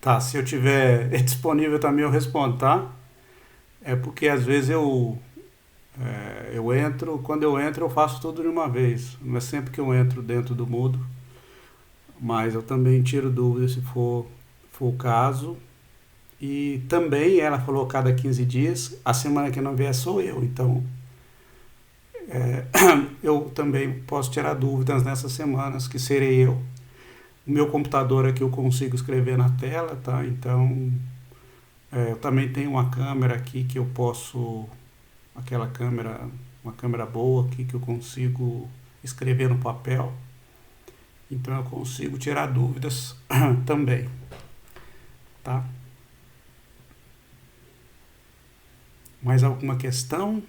Tá, se eu tiver disponível também eu respondo, tá? É porque às vezes eu entro, quando eu entro eu faço tudo de uma vez. Não é sempre que eu entro dentro do Moodle, mas eu também tiro dúvidas se for o caso. E também ela falou cada 15 dias, a semana que não vier sou eu, então eu também posso tirar dúvidas nessas semanas, que serei eu. O meu computador aqui eu consigo escrever na tela, tá? Então eu também tenho uma câmera aqui que eu posso, aquela câmera, uma câmera boa aqui que eu consigo escrever no papel. Então eu consigo tirar dúvidas também, tá? Mais alguma questão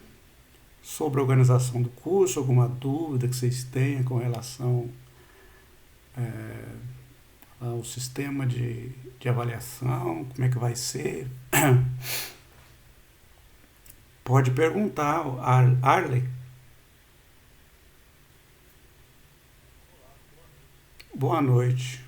sobre a organização do curso, alguma dúvida que vocês tenham com relação ao sistema de avaliação, como é que vai ser? Pode perguntar, Arley. Boa noite.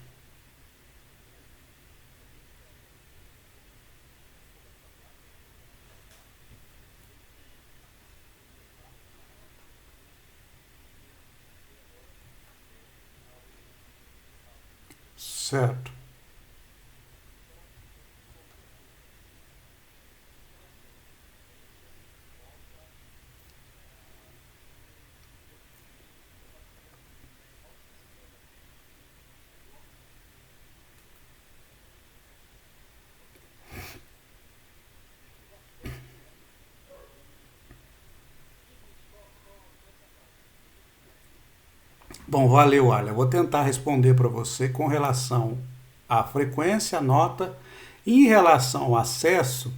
Certo. Bom, valeu, Arley. Eu vou tentar responder para você com relação à frequência, à nota. E em relação ao acesso,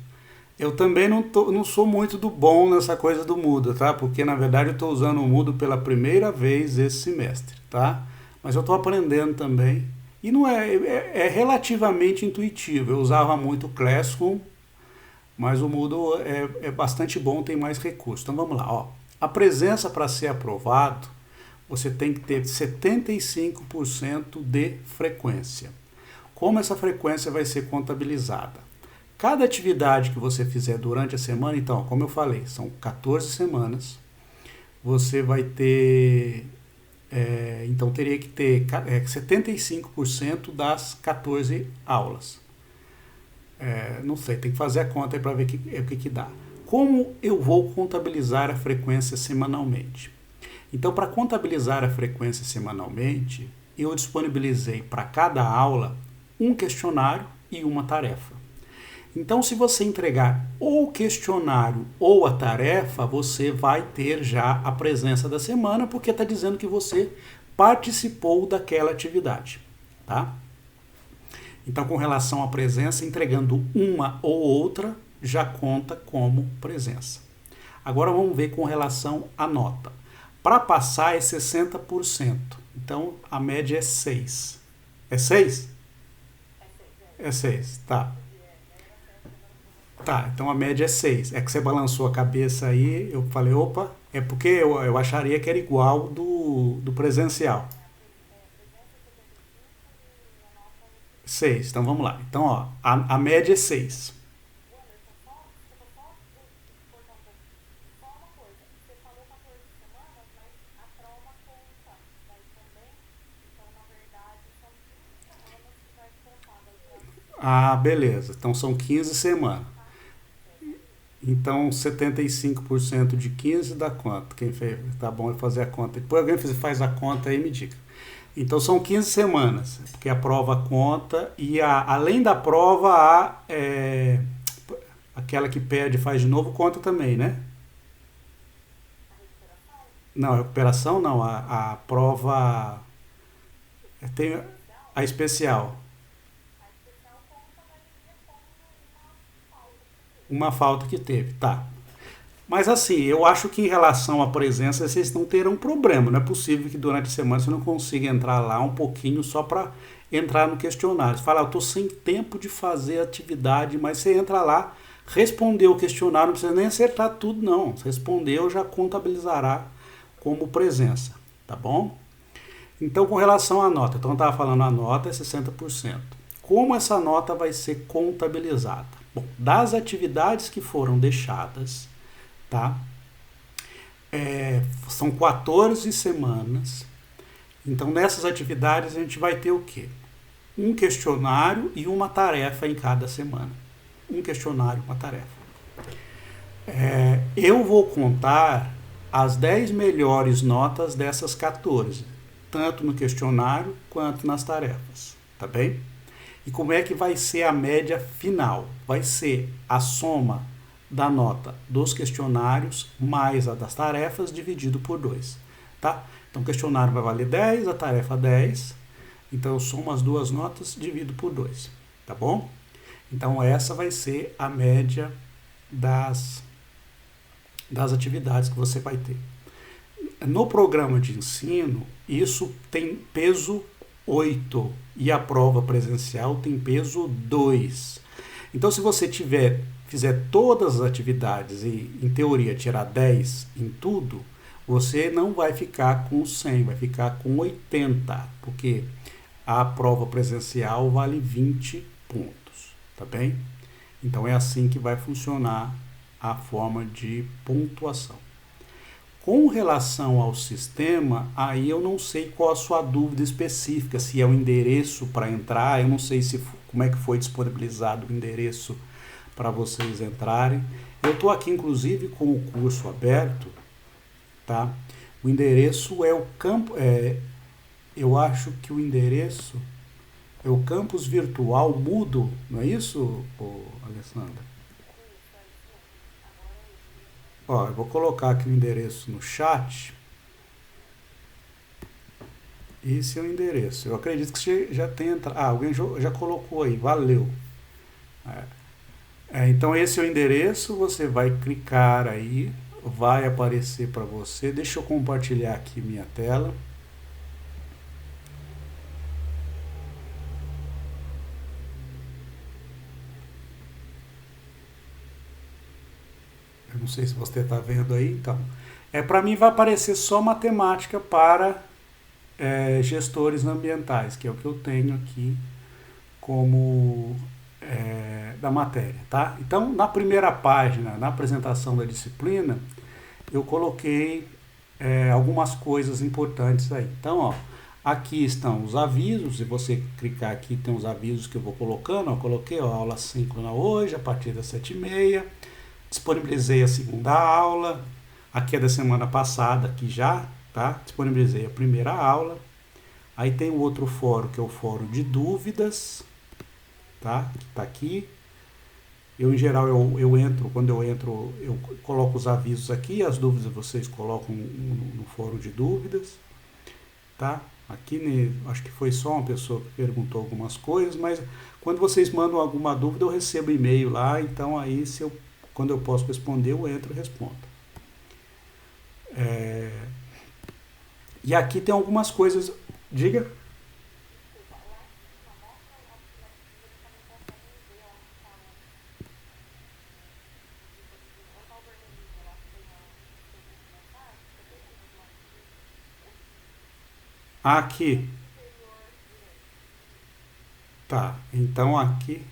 eu também não sou muito do bom nessa coisa do Moodle, tá? Porque na verdade eu estou usando o Moodle pela primeira vez esse semestre, tá? Mas eu estou aprendendo também. E não é relativamente intuitivo. Eu usava muito o Classroom, mas o Moodle é bastante bom, tem mais recursos. Então vamos lá, ó. A presença para ser aprovado, você tem que ter 75% de frequência. Como essa frequência vai ser contabilizada? Cada atividade que você fizer durante a semana, então, como eu falei, são 14 semanas, você vai ter. Então, teria que ter 75% das 14 aulas. Não sei, tem que fazer a conta aí para ver o que dá. Como eu vou contabilizar a frequência semanalmente? Então, para contabilizar a frequência semanalmente, eu disponibilizei para cada aula um questionário e uma tarefa. Então, se você entregar ou o questionário ou a tarefa, você vai ter já a presença da semana, porque está dizendo que você participou daquela atividade, tá? Então, com relação à presença, entregando uma ou outra já conta como presença. Agora vamos ver com relação à nota. Para passar é 60%. Então, a média é 6. É 6? É 6, tá. Tá, então a média é 6. É que você balançou a cabeça aí, eu falei, opa, é porque eu acharia que era igual do presencial. 6. Então vamos lá. Então, ó, a média é 6. Ah, beleza. Então são 15 semanas. Então 75% de 15 dá quanto? Quem fez? Tá bom fazer a conta. Depois alguém faz a conta aí e me diga. Então são 15 semanas, porque a prova conta e além da prova, aquela que perde e faz de novo conta também, né? Não, a recuperação não, a prova tem a especial. Uma falta que teve, tá. Mas assim, eu acho que em relação à presença vocês não terão problema. Não é possível que durante a semana você não consiga entrar lá um pouquinho só para entrar no questionário. Você fala, eu estou sem tempo de fazer atividade, mas você entra lá, respondeu o questionário, não precisa nem acertar tudo, não. Se respondeu, já contabilizará como presença, tá bom? Então, com relação à nota, então eu estava falando a nota é 60%. como essa nota vai ser contabilizada? Bom, das atividades que foram deixadas, tá? São 14 semanas. Então, nessas atividades, a gente vai ter o quê? Um questionário e uma tarefa em cada semana. Um questionário e uma tarefa. Eu vou contar as 10 melhores notas dessas 14, tanto no questionário quanto nas tarefas, tá bem? E como é que vai ser a média final? Vai ser a soma da nota dos questionários mais a das tarefas dividido por 2, tá? Então, o questionário vai valer 10, a tarefa 10. Então, eu somo as duas notas, divido por 2, tá bom? Então, essa vai ser a média das atividades que você vai ter. No programa de ensino, isso tem peso 8 e a prova presencial tem peso 2. Então, se você fizer todas as atividades e, em teoria, tirar 10 em tudo, você não vai ficar com 100, vai ficar com 80, porque a prova presencial vale 20 pontos, tá bem? Então, é assim que vai funcionar a forma de pontuação. Com relação ao sistema, aí eu não sei qual a sua dúvida específica, se é o endereço para entrar, eu não sei como é que foi disponibilizado o endereço para vocês entrarem. Eu estou aqui, inclusive, com o curso aberto, tá? O endereço é o campo, eu acho que o endereço é o campus virtual Moodle, não é isso, Alessandra? Ó, eu vou colocar aqui o endereço no chat. Esse é o endereço. Eu acredito que você já tenha entrado. Alguém já colocou aí, valeu. Então esse é o endereço, você vai clicar aí, vai aparecer para você. Deixa eu compartilhar aqui minha tela. Eu não sei se você está vendo aí, então. Para mim vai aparecer só matemática para gestores ambientais, que é o que eu tenho aqui como da matéria, tá? Então, na primeira página, na apresentação da disciplina, eu coloquei algumas coisas importantes aí. Então, ó, aqui estão os avisos, se você clicar aqui tem os avisos que eu vou colocando, ó, coloquei ó, aula síncrona hoje, a partir das 7h30, disponibilizei a segunda aula, aqui é da semana passada, aqui já, tá? Disponibilizei a primeira aula, aí tem o outro fórum, que é o fórum de dúvidas, tá? Que tá aqui. Eu, em geral, quando eu entro, eu coloco os avisos aqui, as dúvidas vocês colocam no fórum de dúvidas, tá? Aqui, acho que foi só uma pessoa que perguntou algumas coisas, mas quando vocês mandam alguma dúvida, eu recebo e-mail lá, então aí, quando eu posso responder, eu entro e respondo. E aqui tem algumas coisas, diga. Aqui. Tá, então aqui.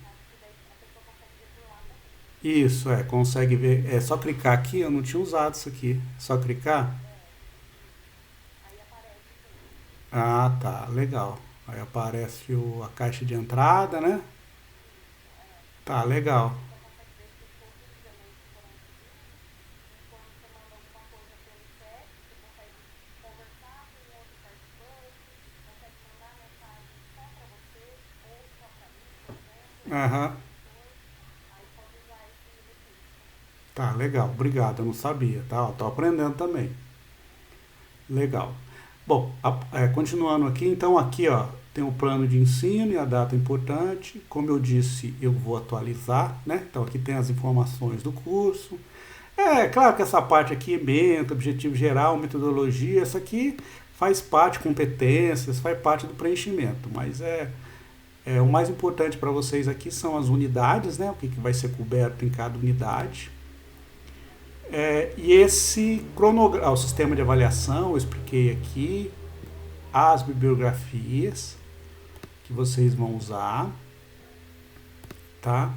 Isso, consegue ver. É só clicar aqui, eu não tinha usado isso aqui. Só clicar. Ah, tá, legal. Aí aparece a caixa de entrada, né? Tá, legal. Aham. Tá, legal. Obrigado, eu não sabia, tá? Tô aprendendo também. Legal. Bom, continuando aqui, então aqui ó, tem o plano de ensino e a data importante. Como eu disse, eu vou atualizar, né? Então aqui tem as informações do curso. Claro que essa parte aqui, evento, objetivo geral, metodologia, isso aqui faz parte, competências, faz parte do preenchimento, mas o mais importante para vocês aqui são as unidades, né? O que vai ser coberto em cada unidade. E esse cronograma, o sistema de avaliação, eu expliquei aqui, as bibliografias que vocês vão usar, tá?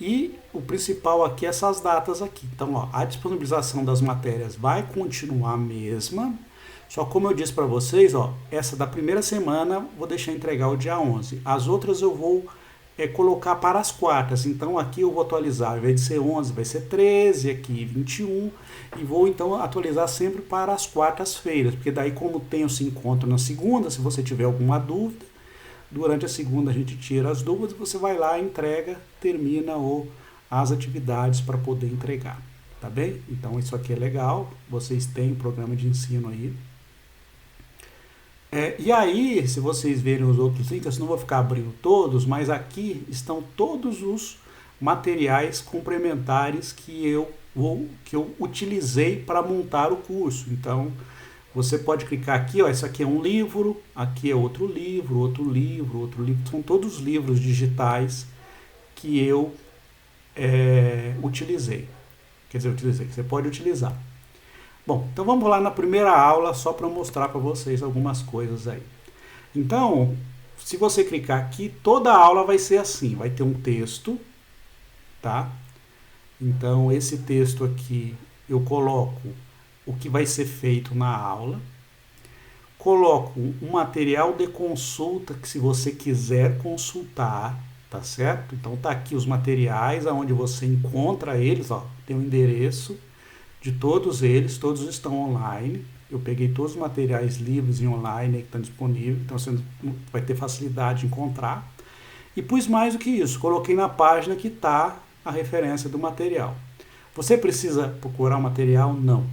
E o principal aqui é essas datas aqui. Então, ó, a disponibilização das matérias vai continuar a mesma. Só como eu disse para vocês, ó, essa da primeira semana vou deixar entregar o dia 11. As outras eu vou colocar para as quartas. Então aqui eu vou atualizar, ao invés de ser 11, vai ser 13, aqui 21. E vou então atualizar sempre para as quartas-feiras. Porque daí como tem esse encontro na segunda, se você tiver alguma dúvida, durante a segunda a gente tira as dúvidas, você vai lá, entrega, termina as atividades para poder entregar, tá bem? Então isso aqui é legal, vocês têm programa de ensino aí. E aí, se vocês verem os outros links, eu não vou ficar abrindo todos, mas aqui estão todos os materiais complementares que eu utilizei para montar o curso. Então, você pode clicar aqui, ó, isso aqui é um livro, aqui é outro livro, outro livro, outro livro. São todos livros digitais que eu utilizei. Quer dizer, utilizei, que você pode utilizar. Bom, então vamos lá na primeira aula, só para mostrar para vocês algumas coisas aí. Então, se você clicar aqui, toda a aula vai ser assim, vai ter um texto, tá? Então, esse texto aqui, eu coloco o que vai ser feito na aula, coloco um material de consulta que se você quiser consultar, tá certo? Então tá aqui os materiais, aonde você encontra eles, ó, tem o endereço de todos eles, todos estão online. Eu peguei todos os materiais livres e online que estão disponíveis, então você vai ter facilidade de encontrar. E pus mais do que isso, coloquei na página que está a referência do material. Você precisa procurar o material? Não.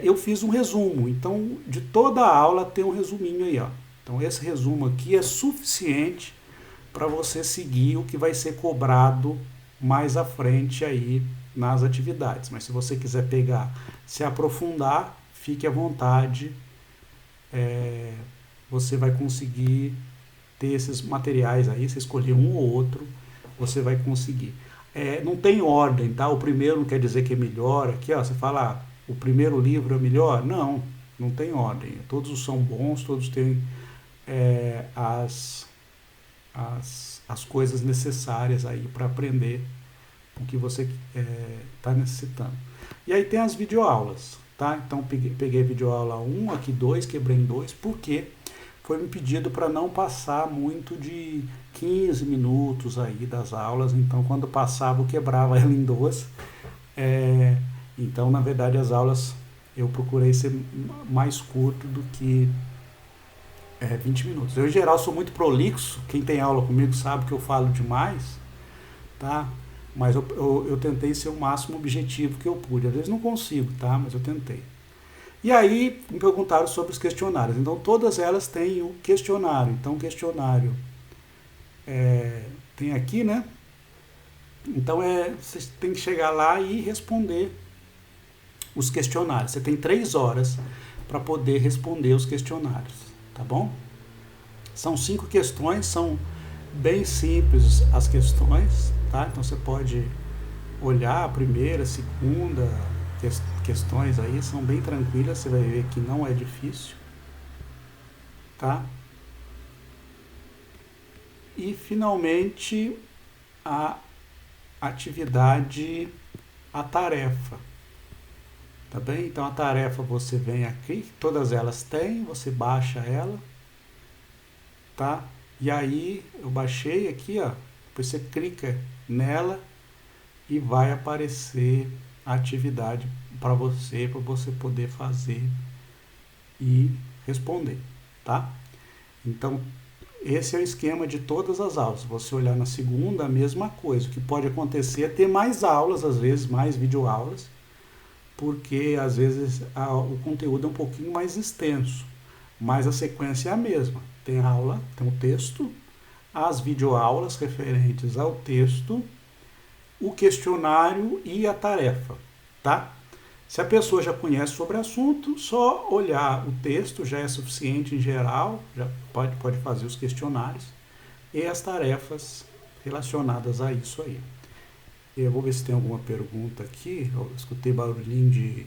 Eu fiz um resumo, então de toda a aula tem um resuminho aí, ó. Então esse resumo aqui é suficiente para você seguir o que vai ser cobrado mais à frente aí nas atividades. Mas se você quiser pegar, se aprofundar, fique à vontade. Você vai conseguir ter esses materiais aí, você escolher um ou outro, você vai conseguir. Não tem ordem, tá? O primeiro não quer dizer que é melhor. Aqui, ó, você fala, o primeiro livro é melhor? Não, não tem ordem. Todos são bons, todos têm as coisas necessárias aí para aprender o que você está necessitando. E aí tem as videoaulas, tá? Então peguei videoaula 1, aqui 2, quebrei em 2, porque foi me pedido para não passar muito de 15 minutos aí das aulas, então quando passava eu quebrava ela em 2. Então, na verdade, as aulas eu procurei ser mais curto do que 20 minutos. Eu, em geral, sou muito prolixo, quem tem aula comigo sabe que eu falo demais, tá? Mas eu tentei ser o máximo objetivo que eu pude. Às vezes não consigo, tá? Mas eu tentei. E aí me perguntaram sobre os questionários. Então todas elas têm o questionário. Então o questionário tem aqui, né? Então você tem que chegar lá e responder os questionários. Você tem 3 horas para poder responder os questionários, tá bom? São 5 questões, são bem simples as questões, tá? Então você pode olhar a primeira, a segunda, questões aí, são bem tranquilas, você vai ver que não é difícil, tá? E finalmente a atividade, a tarefa, tá bem? Então a tarefa você vem aqui, todas elas têm, você baixa ela, tá? E aí eu baixei aqui, ó, você clica nela e vai aparecer a atividade para você poder fazer e responder, tá? Então, esse é o esquema de todas as aulas. Se você olhar na segunda, a mesma coisa. O que pode acontecer é ter mais aulas, às vezes mais videoaulas, porque às vezes o conteúdo é um pouquinho mais extenso, mas a sequência é a mesma. Tem aula, tem o texto, as videoaulas referentes ao texto, o questionário e a tarefa, tá? Se a pessoa já conhece sobre o assunto, só olhar o texto já é suficiente em geral, já pode fazer os questionários e as tarefas relacionadas a isso aí. Eu vou ver se tem alguma pergunta aqui. Eu escutei barulhinho de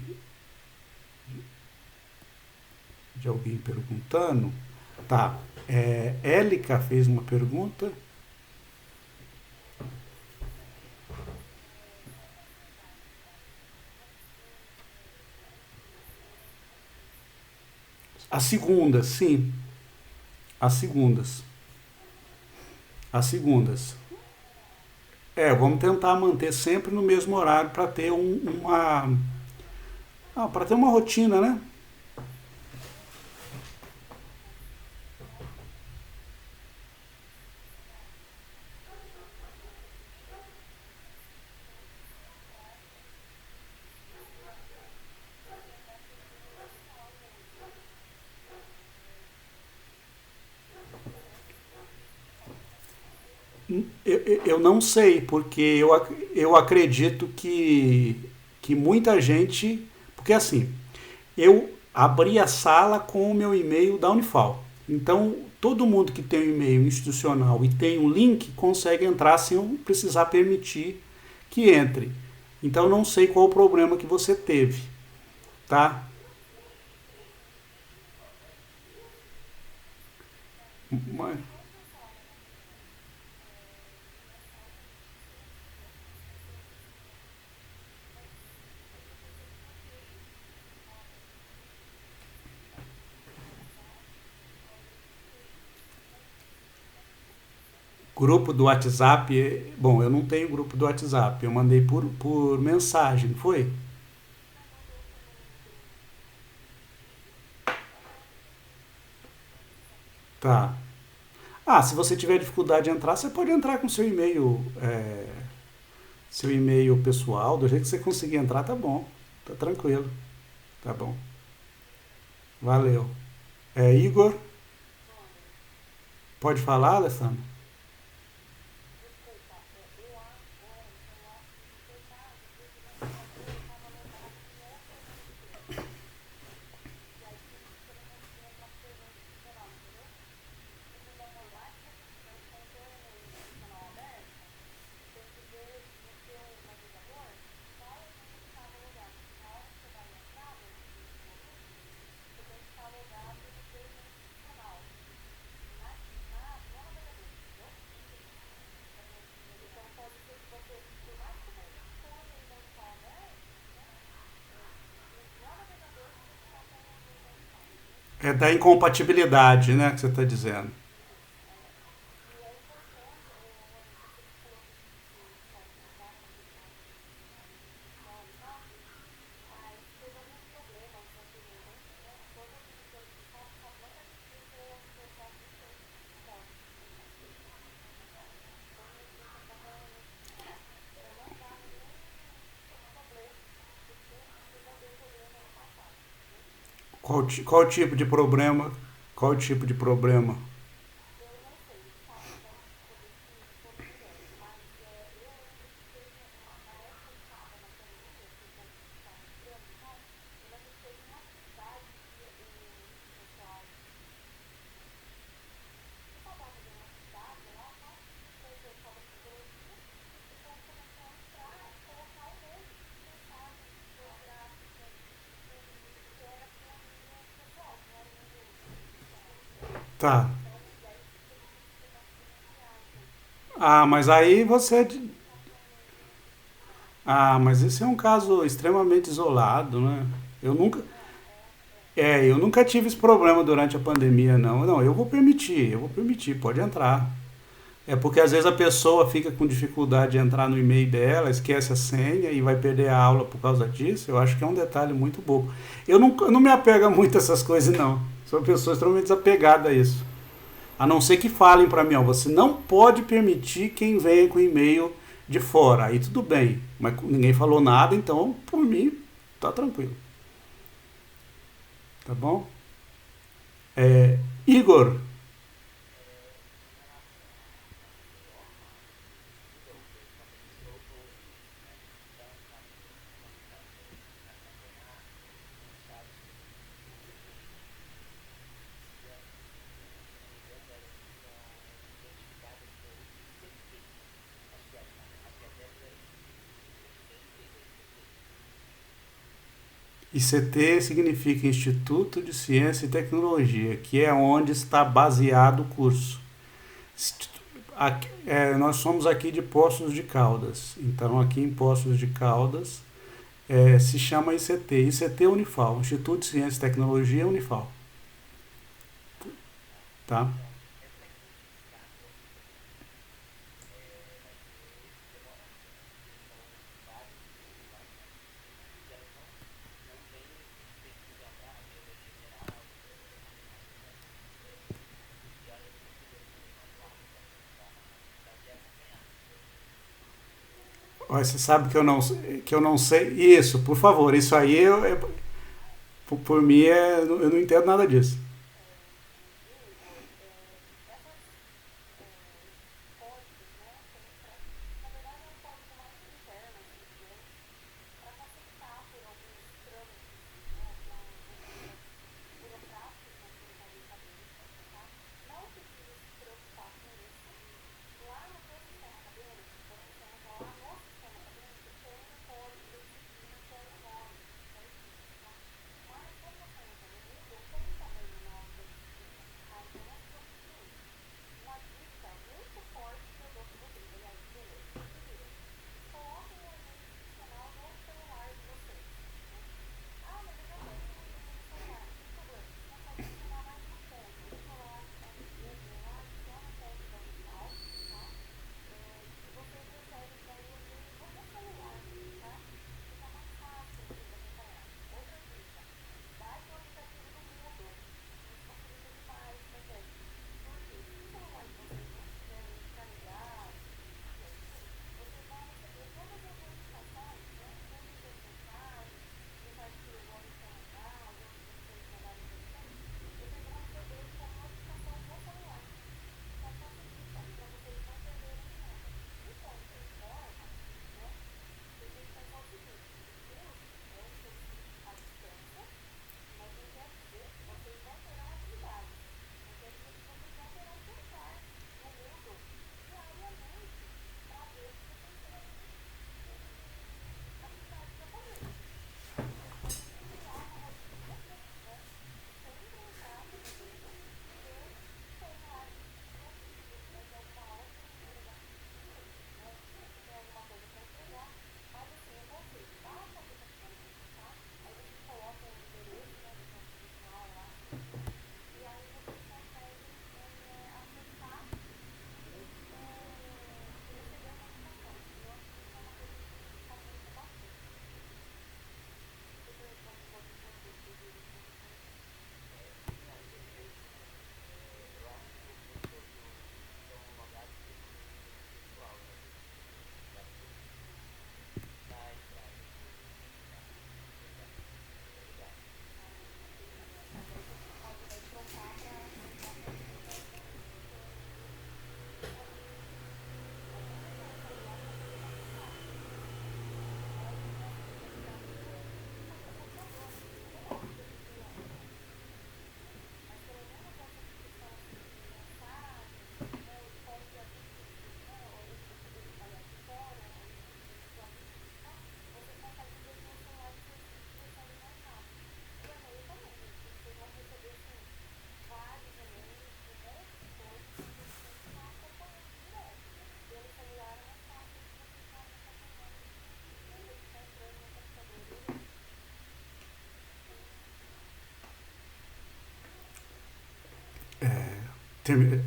alguém perguntando. Tá. Élica fez uma pergunta. As segundas, sim. As segundas. As segundas. Vamos tentar manter sempre no mesmo horário para ter para ter uma rotina, né? Eu não sei, porque eu acredito que muita gente. Porque assim, eu abri a sala com o meu e-mail da Unifal. Então, todo mundo que tem um e-mail institucional e tem um link consegue entrar sem eu precisar permitir que entre. Então, não sei qual o problema que você teve, tá? Mas- Grupo do WhatsApp, bom, eu não tenho grupo do WhatsApp, eu mandei por mensagem, não foi? Tá. Ah, se você tiver dificuldade de entrar, você pode entrar com seu e-mail pessoal, do jeito que você conseguir entrar, tá bom, tá tranquilo, tá bom. Valeu. Igor, pode falar, Alessandro? É da incompatibilidade, né, que você está dizendo. Qual tipo de problema? Qual tipo de problema? Tá. Ah, mas aí você. Mas esse é um caso extremamente isolado, né? Eu nunca, eu nunca tive esse problema durante a pandemia, não. Não, eu vou permitir, pode entrar. É porque às vezes a pessoa fica com dificuldade de entrar no e-mail dela, esquece a senha e vai perder a aula por causa disso. Eu acho que é um detalhe muito bobo. Eu não me apego muito a essas coisas, não. Sou uma pessoa extremamente desapegada a isso. A não ser que falem para mim, ó, você não pode permitir quem venha com e-mail de fora. Aí tudo bem. Mas ninguém falou nada, então por mim tá tranquilo. Tá bom? Igor, ICT significa Instituto de Ciência e Tecnologia, que é onde está baseado o curso. Nós somos aqui de Poços de Caldas. Então, aqui em Poços de Caldas, se chama ICT. ICT Unifal, Instituto de Ciência e Tecnologia Unifal. tá? Olha, você sabe que eu não sei. Isso, por favor, isso aí por mim eu não entendo nada disso.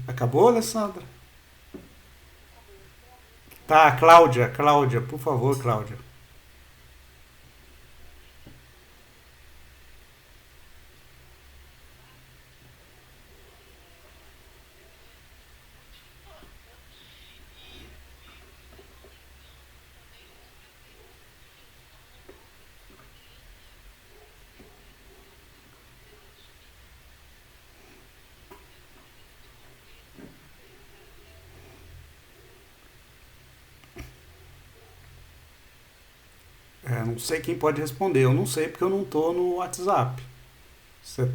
Acabou, Alessandra? Tá, Cláudia, Cláudia, por favor, Cláudia. É, não sei quem pode responder. Eu não sei porque eu não tô no WhatsApp. Você-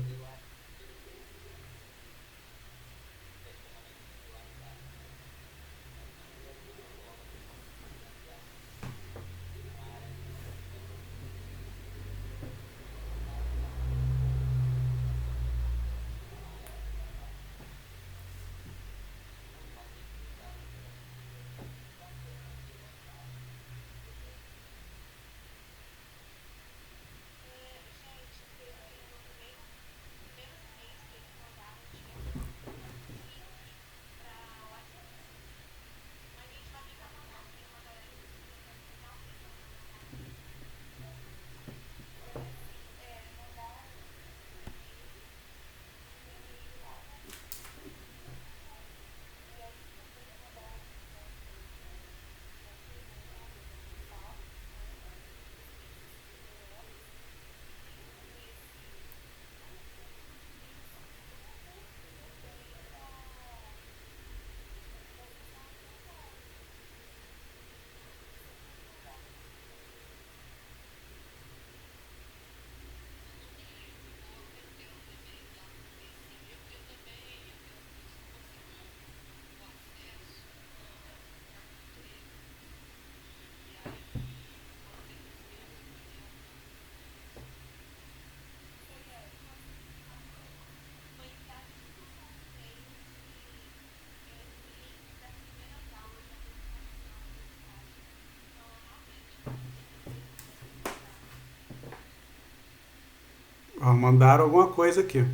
Ó, mandaram alguma coisa aqui.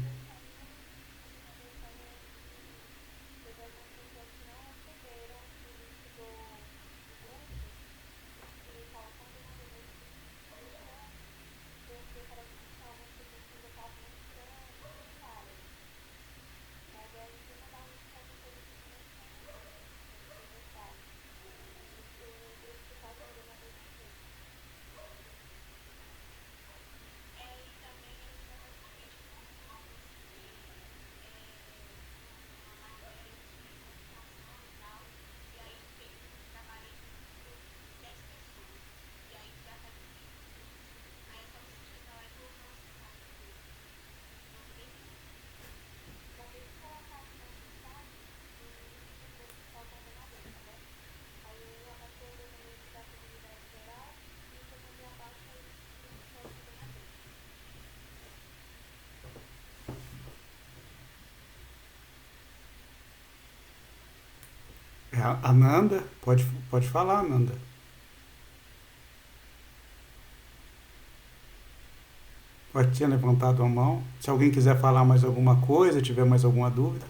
É a Nanda, pode falar, Nanda. Pode ter levantado a mão. Se alguém quiser falar mais alguma coisa, tiver mais alguma dúvida.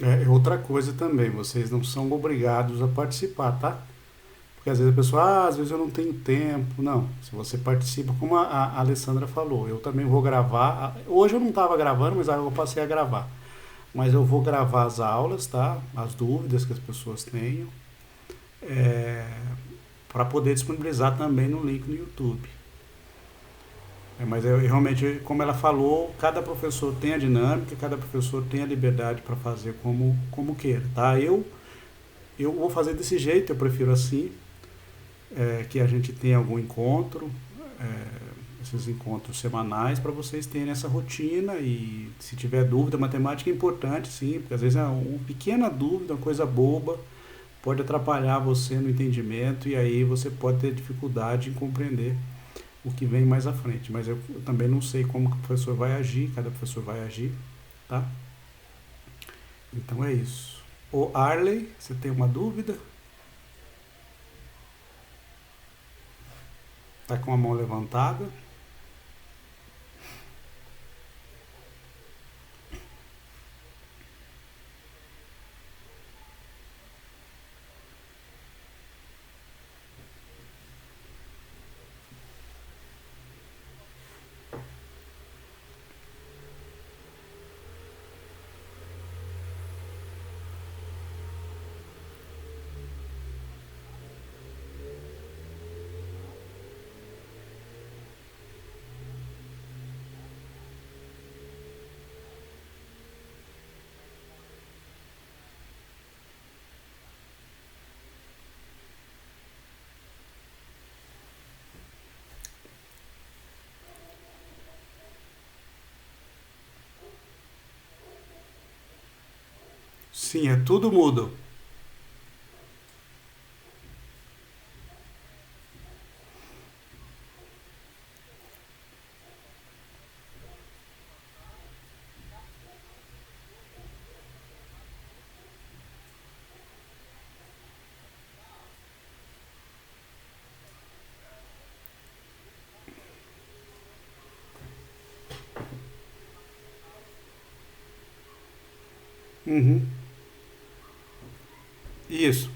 É outra coisa também, vocês não são obrigados a participar, tá? Porque às vezes a pessoa, às vezes eu não tenho tempo. Não, se você participa, como a Alessandra falou, eu também vou gravar. Hoje eu não estava gravando, mas agora eu passei a gravar. Mas eu vou gravar as aulas, tá? As dúvidas que as pessoas tenham, para poder disponibilizar também no link no YouTube. Mas eu, realmente, como ela falou, cada professor tem a dinâmica, cada professor tem a liberdade para fazer como queira, tá? Eu vou fazer desse jeito, eu prefiro assim, que a gente tenha algum encontro, esses encontros semanais, para vocês terem essa rotina e se tiver dúvida, matemática é importante, sim, porque às vezes é uma pequena dúvida, uma coisa boba, pode atrapalhar você no entendimento e aí você pode ter dificuldade em compreender o que vem mais à frente. Mas eu também não sei como que o professor vai agir, cada professor vai agir, tá? Então é isso. O Arley, você tem uma dúvida? Tá com a mão levantada? Sim, é tudo mudo. Uhum. Isso.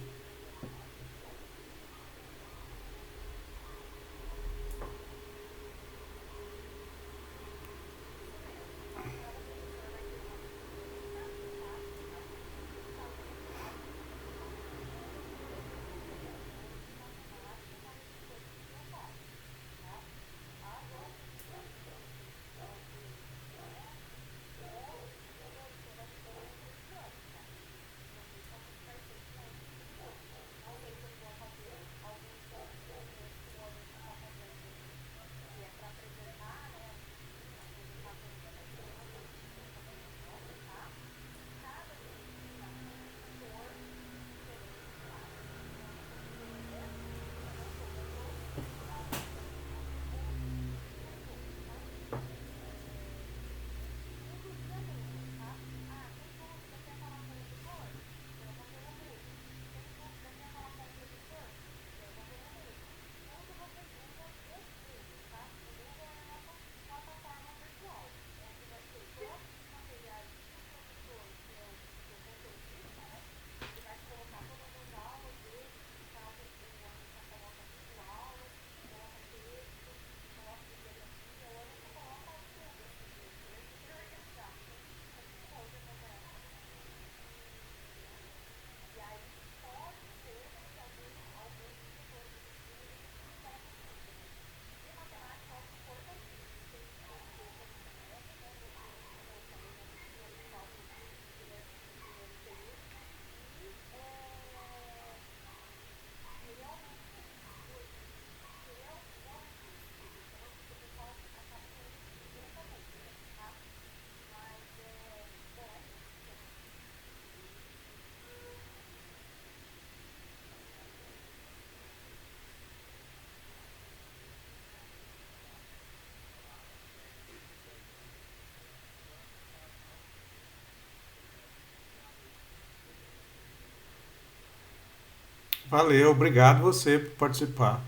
Valeu, obrigado você por participar.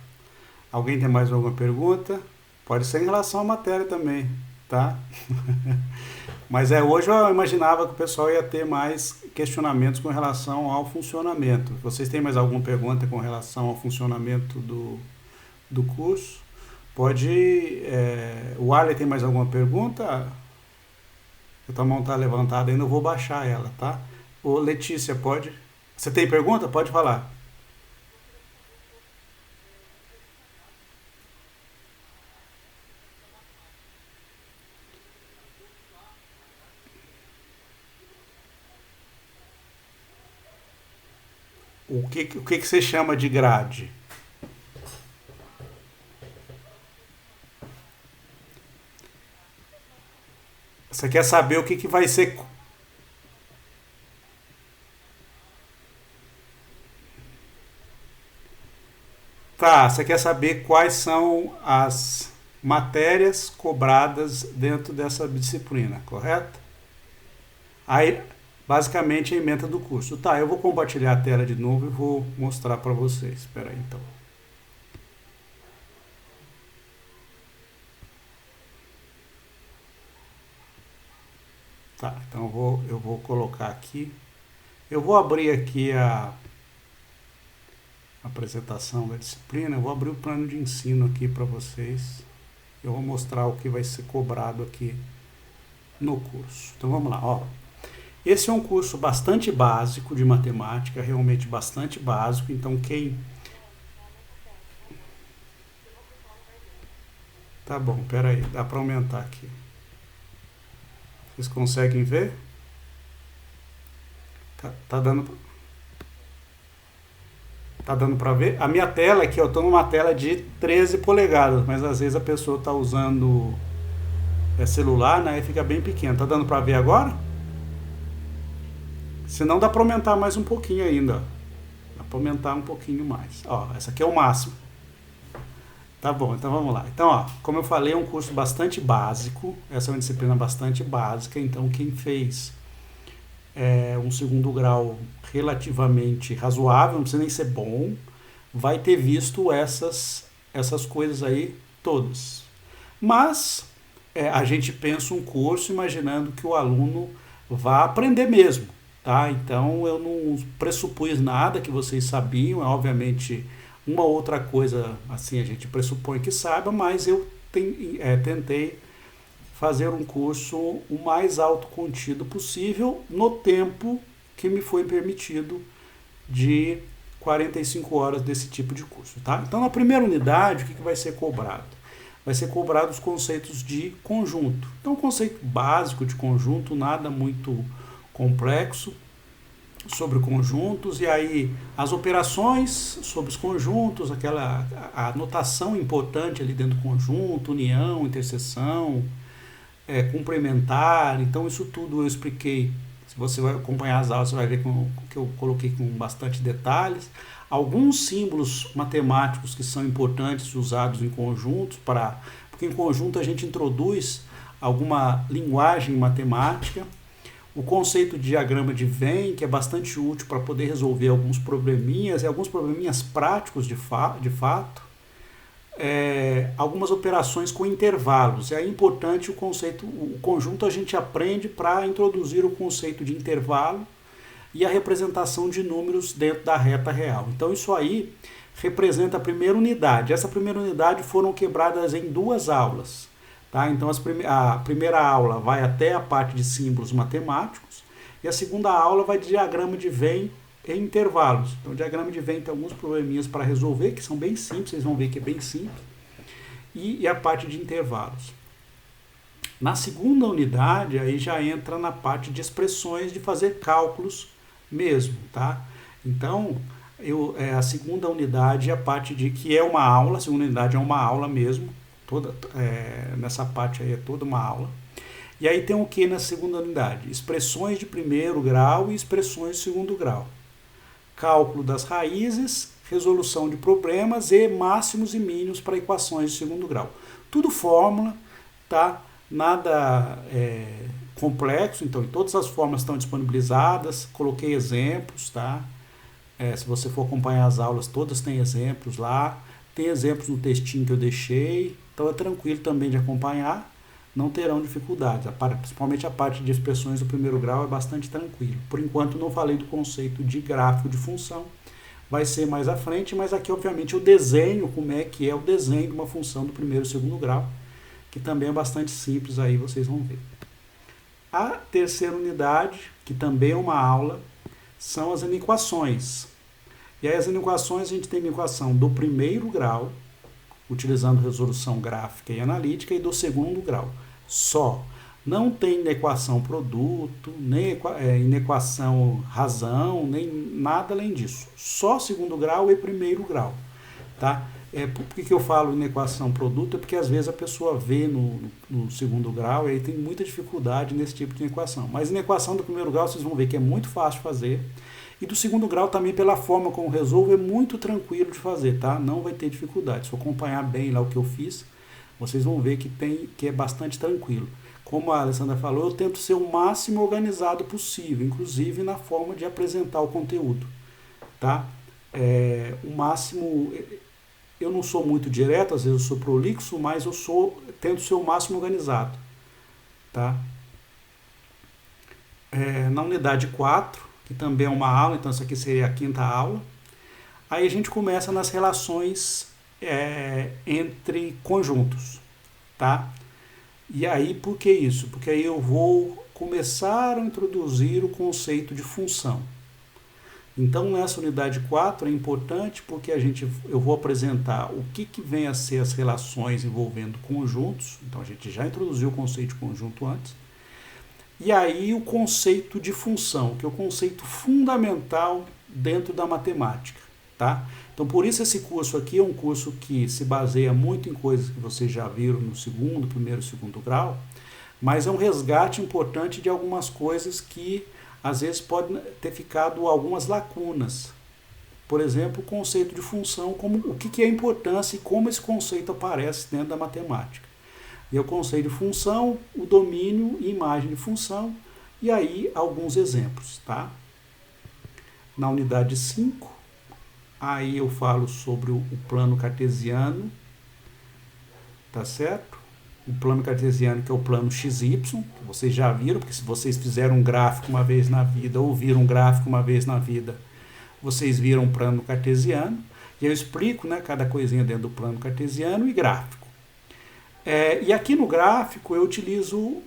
Alguém tem mais alguma pergunta? Pode ser em relação à matéria também, tá? Mas hoje eu imaginava que o pessoal ia ter mais questionamentos com relação ao funcionamento. Vocês têm mais alguma pergunta com relação ao funcionamento do curso? Pode. O Arley tem mais alguma pergunta? A tua mão está levantada ainda, eu vou baixar ela, tá? Ô, Letícia, pode? Você tem pergunta? Pode falar. O que você chama de grade? Você quer saber o que vai ser. Tá, você quer saber quais são as matérias cobradas dentro dessa disciplina, correto? Aí, basicamente, a ementa do curso. Tá, eu vou compartilhar a tela de novo e vou mostrar para vocês. Espera aí, então. Tá, então eu vou colocar aqui. Eu vou abrir aqui a apresentação da disciplina. Eu vou abrir o plano de ensino aqui para vocês. Eu vou mostrar o que vai ser cobrado aqui no curso. Então vamos lá, ó. Esse é um curso bastante básico de matemática, realmente bastante básico. Então quem. Tá bom, pera aí, dá para aumentar aqui. Vocês conseguem ver? Tá dando. Tá dando para ver? A minha tela aqui, eu estou numa tela de 13 polegadas, mas às vezes a pessoa está usando celular, né? E fica bem pequeno. Tá dando para ver agora? Se não, dá para aumentar mais um pouquinho ainda. Ó. Dá para aumentar um pouquinho mais. Ó, essa aqui é o máximo. Tá bom, então vamos lá. Então, ó, como eu falei, é um curso bastante básico. Essa é uma disciplina bastante básica. Então, quem fez um segundo grau relativamente razoável, não precisa nem ser bom, vai ter visto essas coisas aí todas. Mas a gente pensa um curso imaginando que o aluno vá aprender mesmo, tá? Então eu não pressupus nada que vocês sabiam, obviamente uma outra coisa assim a gente pressupõe que saiba, mas eu tentei fazer um curso o mais autocontido possível no tempo que me foi permitido de 45 horas desse tipo de curso, tá? Então, na primeira unidade, o que vai ser cobrado? Vai ser cobrado os conceitos de conjunto. Então, o conceito básico de conjunto, nada muito complexo sobre conjuntos, e aí as operações sobre os conjuntos, a notação importante ali dentro do conjunto, união, interseção, complementar. Então, isso tudo eu expliquei. Se você vai acompanhar as aulas, você vai ver que eu coloquei com bastante detalhes. Alguns símbolos matemáticos que são importantes usados em conjuntos, porque em conjunto a gente introduz alguma linguagem matemática. O conceito de diagrama de Venn, que é bastante útil para poder resolver alguns probleminhas, e alguns probleminhas práticos de fato. Algumas operações com intervalos. É importante o conjunto a gente aprende para introduzir o conceito de intervalo e a representação de números dentro da reta real. Então isso aí representa a primeira unidade. Essa primeira unidade foram quebradas em duas aulas. Tá? Então a primeira aula vai até a parte de símbolos matemáticos e a segunda aula vai de diagrama de Venn em intervalos. Então o diagrama de Venn tem alguns probleminhas para resolver, que são bem simples, vocês vão ver que é bem simples. E a parte de intervalos. Na segunda unidade, aí já entra na parte de expressões, de fazer cálculos mesmo, tá? Então, a segunda unidade é a parte de que é uma aula, a segunda unidade é uma aula mesmo, nessa parte aí é toda uma aula. E aí tem o que na segunda unidade? Expressões de primeiro grau e expressões de segundo grau. Cálculo das raízes, resolução de problemas e máximos e mínimos para equações de segundo grau. Tudo fórmula, tá? Nada complexo, então todas as fórmulas estão disponibilizadas, coloquei exemplos, tá? Se você for acompanhar as aulas, todas têm exemplos lá, tem exemplos no textinho que eu deixei, então é tranquilo também de acompanhar, não terão dificuldades. Principalmente a parte de expressões do primeiro grau é bastante tranquilo. Por enquanto não falei do conceito de gráfico de função, vai ser mais à frente, mas aqui obviamente eu desenho como é que é o desenho de uma função do primeiro e segundo grau, que também é bastante simples, aí vocês vão ver. A terceira unidade, que também é uma aula, são as inequações. E aí as inequações, a gente tem inequação do primeiro grau, utilizando resolução gráfica e analítica, e do segundo grau. Só. Não tem inequação produto, nem inequação razão, nem nada além disso. Só segundo grau e primeiro grau. Tá? Por que eu falo inequação produto? É porque às vezes a pessoa vê no segundo grau e aí tem muita dificuldade nesse tipo de inequação. Mas inequação do primeiro grau vocês vão ver que é muito fácil de fazer. E do segundo grau também, pela forma como resolvo, é muito tranquilo de fazer, tá? Não vai ter dificuldade. Se eu acompanhar bem lá o que eu fiz, vocês vão ver que é bastante tranquilo. Como a Alessandra falou, eu tento ser o máximo organizado possível, inclusive na forma de apresentar o conteúdo, tá? O máximo... Eu não sou muito direto, às vezes eu sou prolixo, mas tento ser o máximo organizado, tá? Na unidade 4, que também é uma aula, então essa aqui seria a quinta aula, aí a gente começa nas relações entre conjuntos, tá? E aí, por que isso? Porque aí eu vou começar a introduzir o conceito de função. Então, nessa unidade 4 é importante porque eu vou apresentar o que vem a ser as relações envolvendo conjuntos. Então, a gente já introduziu o conceito de conjunto antes. E aí, o conceito de função, que é o conceito fundamental dentro da matemática. Tá? Então, por isso esse curso aqui é um curso que se baseia muito em coisas que vocês já viram no primeiro e segundo grau, mas é um resgate importante de algumas coisas que às vezes pode ter ficado algumas lacunas. Por exemplo, o conceito de função, como o que é a importância e como esse conceito aparece dentro da matemática. E o conceito de função, o domínio e imagem de função, e aí alguns exemplos. Tá? Na unidade 5, aí eu falo sobre o plano cartesiano, tá certo? O plano cartesiano, que é o plano XY, vocês já viram, porque se vocês fizeram um gráfico uma vez na vida, ou viram um gráfico uma vez na vida, vocês viram um plano cartesiano, e eu explico, né, cada coisinha dentro do plano cartesiano e gráfico. E aqui no gráfico eu utilizo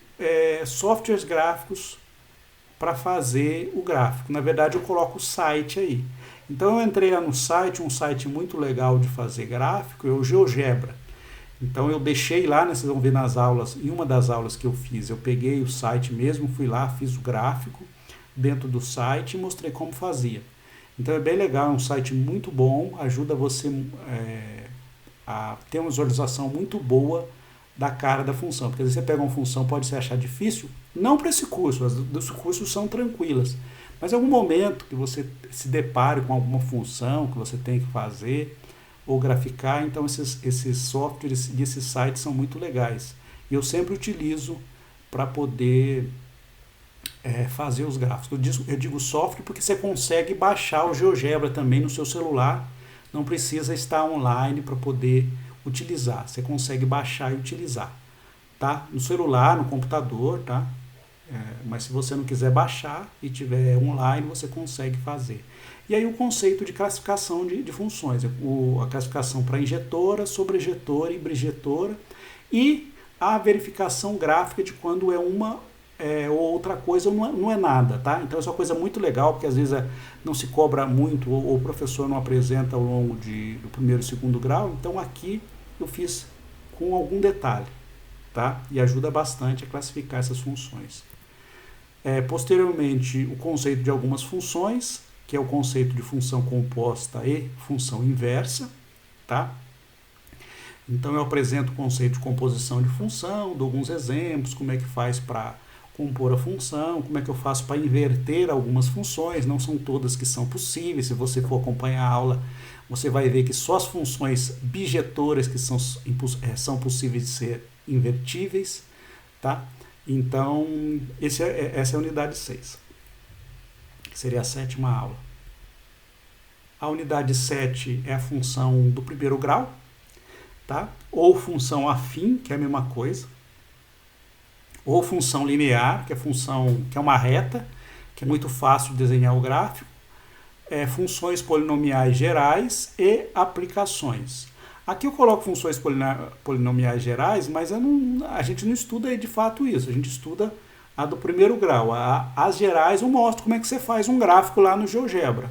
softwares gráficos para fazer o gráfico. Na verdade eu coloco o site aí. Então eu entrei lá no site, um site muito legal de fazer gráfico, é o GeoGebra. Então eu deixei lá, né, vocês vão ver nas aulas, em uma das aulas que eu fiz, eu peguei o site mesmo, fui lá, fiz o gráfico dentro do site e mostrei como fazia. Então é bem legal, é um site muito bom, ajuda você a ter uma visualização muito boa da cara da função. Porque às vezes você pega uma função, pode se achar difícil, não para esse curso, as dos cursos são tranquilas, mas em algum momento que você se depare com alguma função que você tem que fazer, ou graficar, então esses softwares e esses sites são muito legais. E eu sempre utilizo para poder fazer os gráficos. Eu digo software porque você consegue baixar o GeoGebra também no seu celular, não precisa estar online para poder utilizar, você consegue baixar e utilizar. Tá? No celular, no computador, tá? Mas se você não quiser baixar e tiver online, você consegue fazer. E aí o conceito de classificação de funções, a classificação para injetora, sobrejetora e brijetora, e a verificação gráfica de quando é uma ou outra coisa ou não é nada, tá? Então essa é uma coisa muito legal, porque às vezes não se cobra muito, ou o professor não apresenta ao longo do primeiro e segundo grau, então aqui eu fiz com algum detalhe, tá? E ajuda bastante a classificar essas funções. Posteriormente, o conceito de algumas funções, que é o conceito de função composta e função inversa, tá? Então eu apresento o conceito de composição de função, dou alguns exemplos, como é que faz para compor a função, como é que eu faço para inverter algumas funções, não são todas que são possíveis. Se você for acompanhar a aula, você vai ver que só as funções bijetoras que são possíveis de ser invertíveis, tá? Então, essa é a unidade 6, que seria a 7ª aula. A unidade 7 é a função do primeiro grau, tá? Ou função afim, que é a mesma coisa, ou função linear, que é função que é uma reta, que é muito fácil de desenhar o gráfico, funções polinomiais gerais e aplicações. Aqui eu coloco funções polinomiais gerais, mas a gente não estuda de fato isso, a gente estuda a do primeiro grau. As gerais eu mostro como é que você faz um gráfico lá no GeoGebra.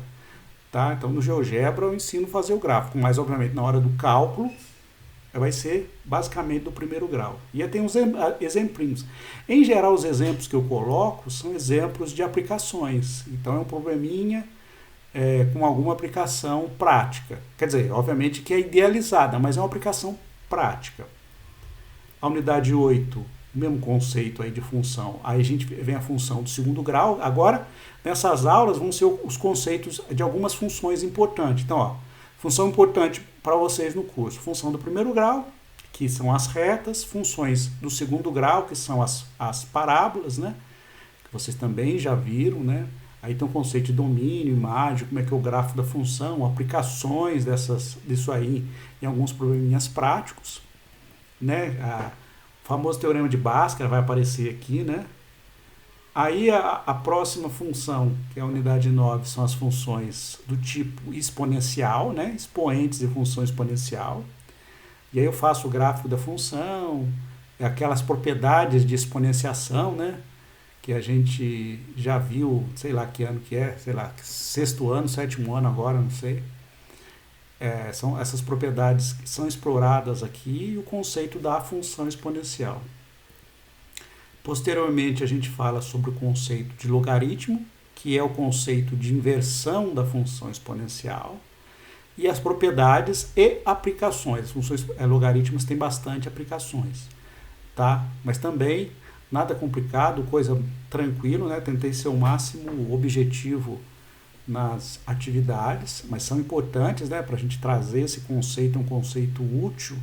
Tá? Então no GeoGebra eu ensino a fazer o gráfico, mas obviamente na hora do cálculo vai ser basicamente do primeiro grau. E aí tem uns exemplinhos. Em geral, os exemplos que eu coloco são exemplos de aplicações. Então é um probleminha com alguma aplicação prática. Quer dizer, obviamente que é idealizada, mas é uma aplicação prática. A unidade 8, mesmo conceito aí de função. Aí a gente vem a função do segundo grau. Agora, nessas aulas vão ser os conceitos de algumas funções importantes. Então, ó, função importante para vocês no curso. Função do primeiro grau, que são as retas. Funções do segundo grau, que são as parábolas, né? Que vocês também já viram, né? Aí tem o conceito de domínio, imagem, como é que é o gráfico da função, aplicações disso aí em alguns probleminhas práticos, né? O famoso teorema de Bhaskara vai aparecer aqui, né? Aí a próxima função, que é a unidade 9, são as funções do tipo exponencial, né? Expoentes de função exponencial. E aí eu faço o gráfico da função, aquelas propriedades de exponenciação, né? Que a gente já viu, sei lá que ano que é, sei lá, sexto ano, sétimo ano agora, não sei. São essas propriedades que são exploradas aqui e o conceito da função exponencial. Posteriormente, a gente fala sobre o conceito de logaritmo, que é o conceito de inversão da função exponencial, e as propriedades e aplicações. As funções logarítmicas têm bastante aplicações, tá? Mas também nada complicado, coisa tranquilo, né? Tentei ser o máximo objetivo nas atividades, mas são importantes, né, para a gente trazer esse conceito, um conceito útil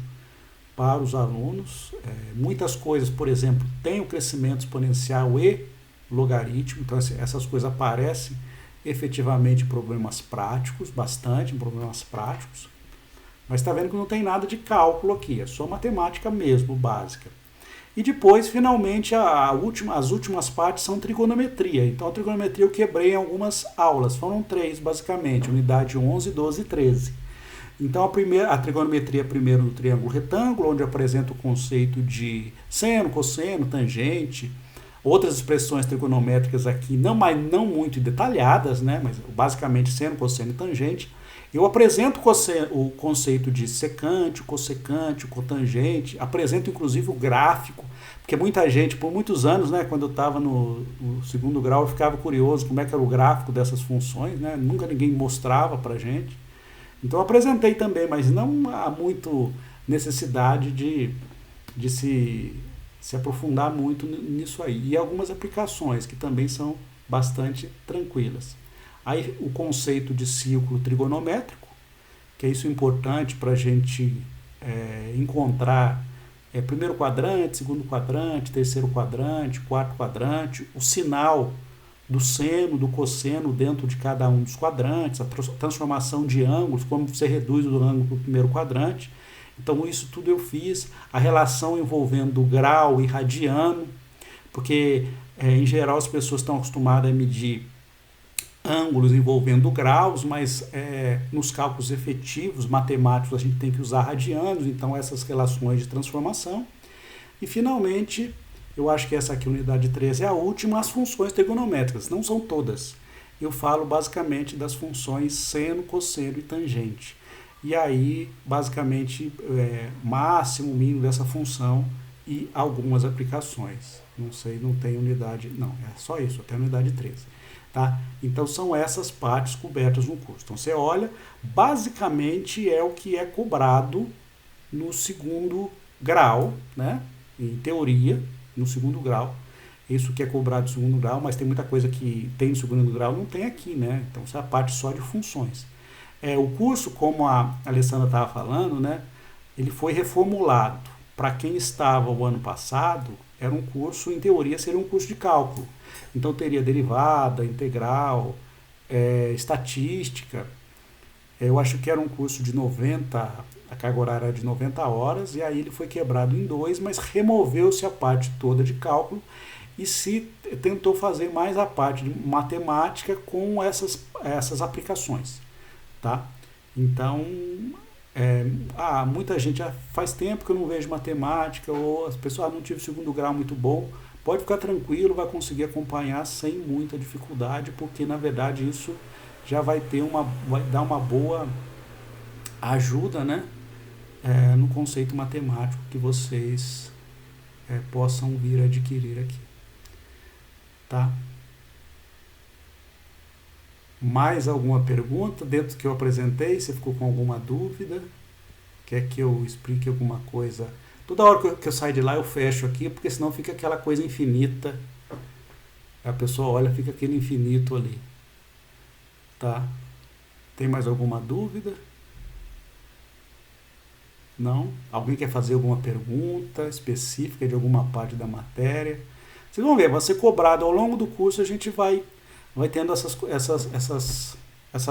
para os alunos. Muitas coisas, por exemplo, tem o crescimento exponencial e logaritmo, então essas coisas aparecem efetivamente em problemas práticos, bastante em problemas práticos, mas está vendo que não tem nada de cálculo aqui, é só matemática mesmo, básica. E depois, finalmente, as últimas partes são trigonometria. Então, a trigonometria eu quebrei em algumas aulas. Foram 3, basicamente, unidade 11, 12 e 13. Então, a trigonometria primeiro no triângulo retângulo, onde eu apresento o conceito de seno, cosseno, tangente, outras expressões trigonométricas aqui, não muito detalhadas, né? Mas basicamente seno, cosseno e tangente. Eu apresento o conceito de secante, o cossecante, o cotangente, apresento inclusive o gráfico, porque muita gente, por muitos anos, né, quando eu estava no segundo grau, eu ficava curioso como é que era o gráfico dessas funções, né? Nunca ninguém mostrava para gente. Então eu apresentei também, mas não há muito necessidade de se aprofundar muito nisso aí. E algumas aplicações que também são bastante tranquilas. Aí o conceito de círculo trigonométrico, que é isso importante para a gente encontrar primeiro quadrante, segundo quadrante, terceiro quadrante, quarto quadrante, o sinal do seno, do cosseno dentro de cada um dos quadrantes, a transformação de ângulos, como você reduz o ângulo para o primeiro quadrante. Então isso tudo eu fiz, a relação envolvendo grau e radiano, porque em geral as pessoas estão acostumadas a medir ângulos envolvendo graus, mas nos cálculos efetivos, matemáticos, a gente tem que usar radianos, então essas relações de transformação. E finalmente, eu acho que essa aqui, unidade 13, é a última, as funções trigonométricas, não são todas. Eu falo basicamente das funções seno, cosseno e tangente. E aí, basicamente, máximo, mínimo dessa função e algumas aplicações. Não sei, não tem unidade, não, é só isso, até a unidade 13. Tá? Então são essas partes cobertas no curso. Então você olha, basicamente é o que é cobrado no segundo grau, né? Em teoria, no segundo grau. Isso que é cobrado no segundo grau, mas tem muita coisa que tem no segundo grau não tem aqui, né? Então essa é a parte só de funções. O curso, como a Alessandra estava falando, né? Ele foi reformulado. Para quem estava o ano passado, era um curso, em teoria, seria um curso de cálculo. Então teria derivada, integral, estatística, Eu acho que era um curso de 90, a carga horária era de 90 horas, e aí ele foi quebrado em dois, mas removeu-se a parte toda de cálculo e se tentou fazer mais a parte de matemática com essas aplicações, tá? Então, muita gente já faz tempo que eu não vejo matemática, ou as pessoas não tive segundo grau muito bom. Pode ficar tranquilo, vai conseguir acompanhar sem muita dificuldade, porque na verdade isso já vai dar uma boa ajuda, né, no conceito matemático que vocês possam vir a adquirir aqui, tá? Mais alguma pergunta dentro do que eu apresentei? Você ficou com alguma dúvida? Quer que eu explique alguma coisa? Toda hora que eu saio de lá eu fecho aqui, porque senão fica aquela coisa infinita. A pessoa olha, fica aquele infinito ali. Tá? Tem mais alguma dúvida? Não? Alguém quer fazer alguma pergunta específica de alguma parte da matéria? Vocês vão ver, vai ser cobrado ao longo do curso, a gente vai tendo essas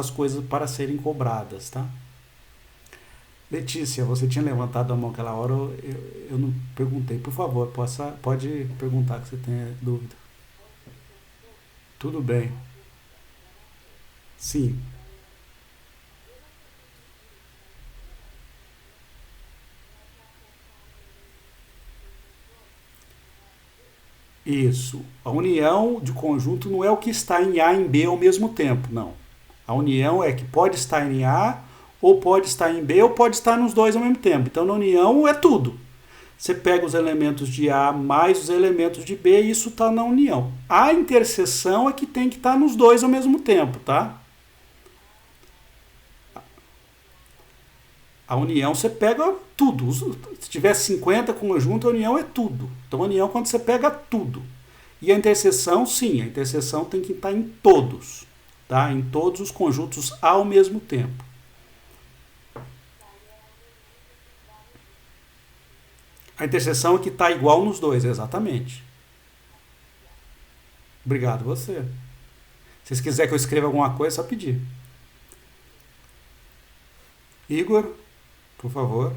coisas para serem cobradas, tá? Letícia, você tinha levantado a mão aquela hora, eu não perguntei. Por favor, pode perguntar que você tenha dúvida. Tudo bem. Sim, isso. A união de conjunto não é o que está em A e em B ao mesmo tempo, não. A união é que pode estar em A, ou pode estar em B, ou pode estar nos dois ao mesmo tempo. Então, na união é tudo. Você pega os elementos de A mais os elementos de B e isso está na união. A interseção é que tem que estar nos dois ao mesmo tempo, tá? A união você pega tudo. Se tiver 50 conjunto, a união é tudo. Então a união é quando você pega tudo. E a interseção, sim, a interseção tem que estar em todos, tá? Em todos os conjuntos ao mesmo tempo. A interseção é que está igual nos dois, exatamente. Obrigado você. Se vocês quiserem que eu escreva alguma coisa, é só pedir. Igor, por favor.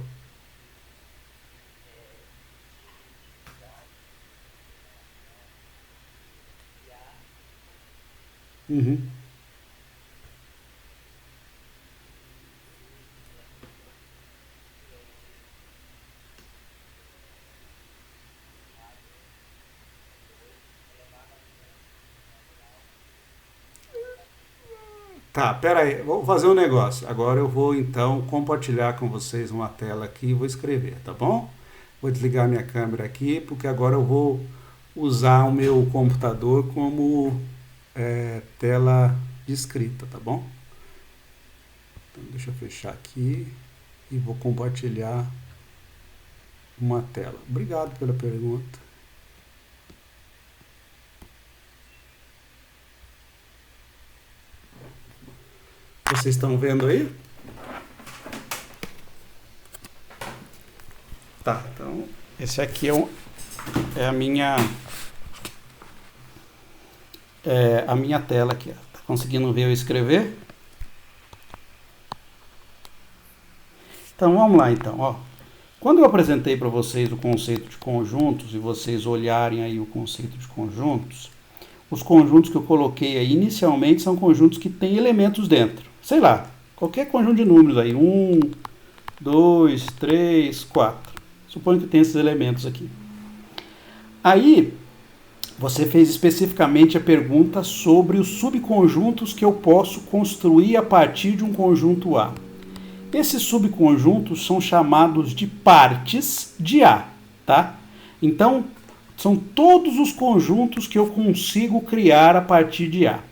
Uhum. Tá, pera aí, vou fazer um negócio. Agora eu vou então compartilhar com vocês uma tela aqui e vou escrever, tá bom? Vou desligar minha câmera aqui, porque agora eu vou usar o meu computador como tela de escrita, tá bom? Então deixa eu fechar aqui e vou compartilhar uma tela. Obrigado pela pergunta. Vocês estão vendo aí? Tá, então esse aqui é a minha tela aqui. Ó. Tá conseguindo ver eu escrever? Então vamos lá então, ó. Quando eu apresentei para vocês o conceito de conjuntos e vocês olharem aí o conceito de conjuntos, os conjuntos que eu coloquei aí inicialmente são conjuntos que têm elementos dentro. Sei lá, qualquer conjunto de números aí, 1, 2, 3, 4. Suponho que tem esses elementos aqui. Aí, você fez especificamente a pergunta sobre os subconjuntos que eu posso construir a partir de um conjunto A. Esses subconjuntos são chamados de partes de A, tá? Então, são todos os conjuntos que eu consigo criar a partir de A.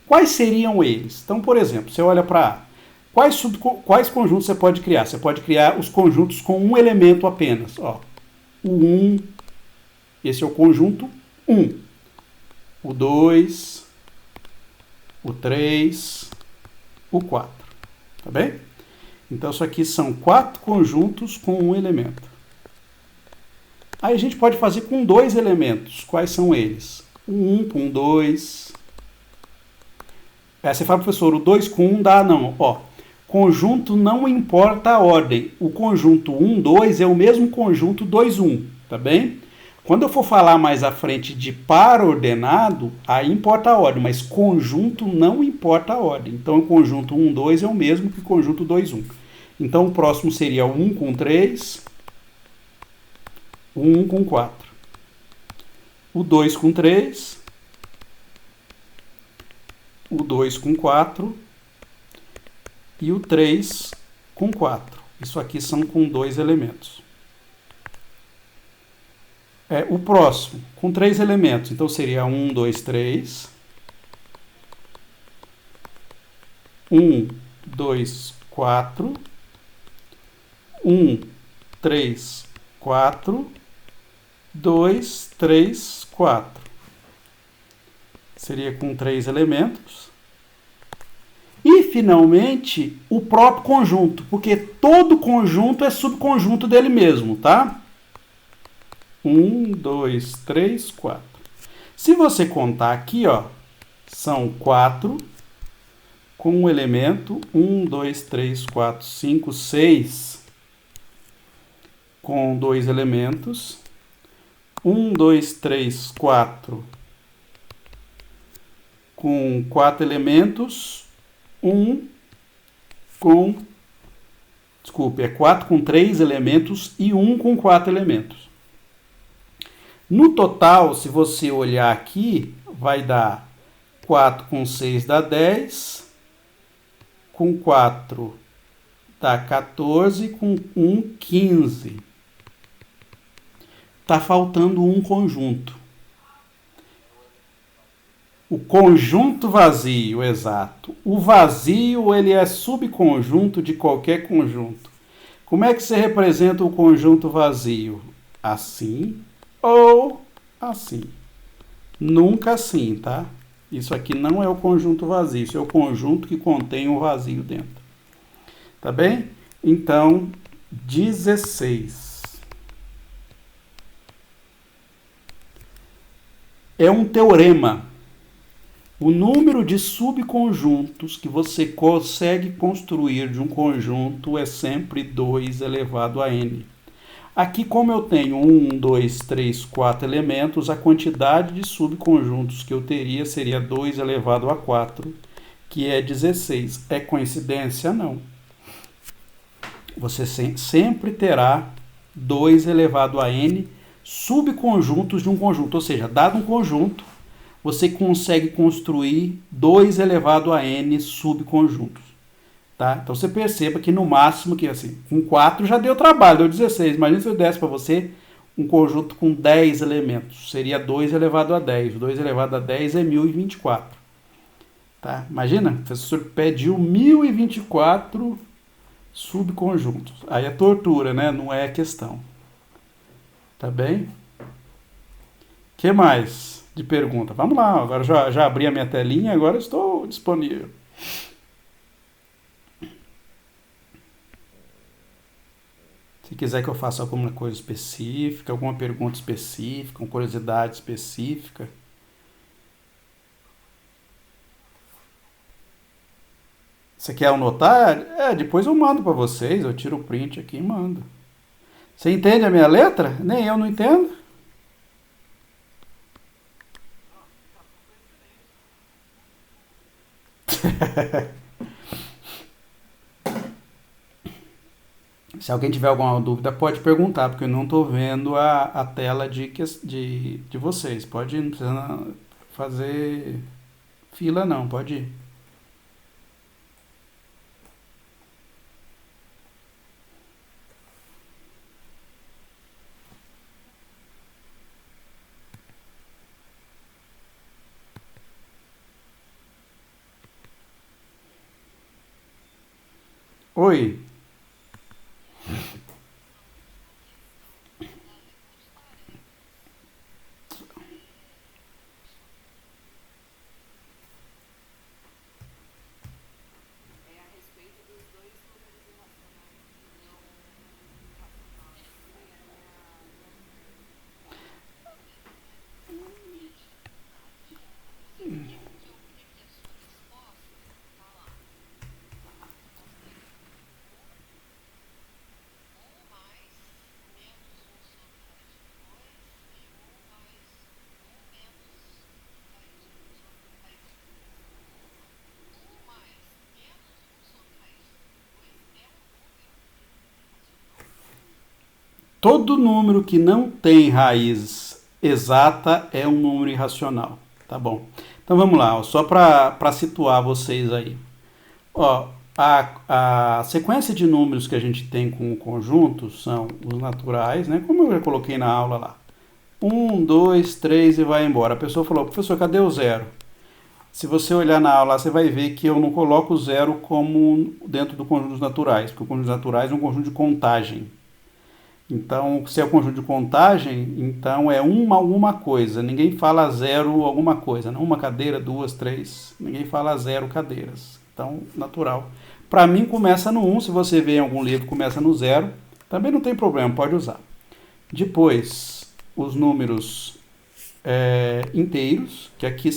Quais seriam eles? Então, por exemplo, você olha para A. Quais conjuntos você pode criar? Você pode criar os conjuntos com um elemento apenas. Ó, o 1, esse é o conjunto 1. O 2, o 3, o 4. Tá bem? Então, isso aqui são 4 conjuntos com um elemento. Aí a gente pode fazer com 2 elementos. Quais são eles? O 1 com 2. Você fala, professor, o 2 com 1 dá? Não. Ó, conjunto não importa a ordem. O conjunto 1, 2 é o mesmo conjunto 2, 1, tá bem? Quando eu for falar mais à frente de par ordenado, aí importa a ordem, mas conjunto não importa a ordem. Então, o conjunto 1, 2 é o mesmo que o conjunto 2, 1. Então, o próximo seria 1 com 3, o 1 com 4. O 2 com 3, o 2 com 4 e o 3 com 4. Isso aqui são com 2 elementos. O próximo, com 3 elementos. Então, seria 1, 2, 3. 1, 2, 4. 1, 3, 4. 2, 3, 4. Seria com 3 elementos. E, finalmente, o próprio conjunto, porque todo conjunto é subconjunto dele mesmo, tá? 1, 2, 3, 4. Se você contar aqui, ó, são 4 com um elemento. 1, 2, 3, 4, 5, 6 com 2 elementos. 1, 2, 3, 4 com 4 elementos. 1 com... Desculpe, é 4 com 3 elementos e 1 com 4 elementos. No total, se você olhar aqui, vai dar 4 com 6 dá 10, com 4 dá 14, com 1, 15. Está faltando um conjunto. O conjunto vazio, exato. O vazio, ele é subconjunto de qualquer conjunto. Como é que você representa o conjunto vazio? Assim ou assim. Nunca assim, tá? Isso aqui não é o conjunto vazio, isso é o conjunto que contém um vazio dentro. Tá bem? Então, 16. É um teorema. O número de subconjuntos que você consegue construir de um conjunto é sempre 2 elevado a n. Aqui, como eu tenho 1, 2, 3, 4 elementos, a quantidade de subconjuntos que eu teria seria 2 elevado a 4, que é 16. É coincidência? Não. Você sempre terá 2 elevado a n subconjuntos de um conjunto. Ou seja, dado um conjunto, você consegue construir 2 elevado a n subconjuntos. Tá? Então você perceba que no máximo, que assim, com 4 já deu trabalho, deu 16. Imagina se eu desse para você um conjunto com 10 elementos. Seria 2 elevado a 10. 2 elevado a 10 é 1024. Tá? Imagina, o professor pediu 1024 subconjuntos. Aí é tortura, né? Não é questão. Tá bem? O que mais de pergunta? Vamos lá, agora já abri a minha telinha, agora estou disponível. Se quiser que eu faça alguma coisa específica, alguma pergunta específica, uma curiosidade específica. Você quer anotar? Depois eu mando para vocês, eu tiro o print aqui e mando. Você entende a minha letra? Nem eu não entendo. Se alguém tiver alguma dúvida, pode perguntar, porque eu não estou vendo a tela de vocês. Pode ir, não precisa fazer fila não, pode ir. Oi. todo número que não tem raiz exata é um número irracional. Tá bom. Então vamos lá, ó, só para situar vocês aí. Ó, a sequência de números que a gente tem com o conjunto são os naturais, né? Como eu já coloquei na aula lá. 1, 2, 3 e vai embora. A pessoa falou, professor, cadê o zero? Se você olhar na aula, você vai ver que eu não coloco o zero como dentro do conjunto dos naturais, porque o conjunto dos naturais é um conjunto de contagem. Então, se é o conjunto de contagem, então é alguma coisa. Ninguém fala zero alguma coisa. Não? Uma cadeira, duas, três. Ninguém fala zero cadeiras. Então, natural. Para mim, começa no 1. Se você vê em algum livro, começa no 0. Também não tem problema, pode usar. Depois, os números inteiros, que aqui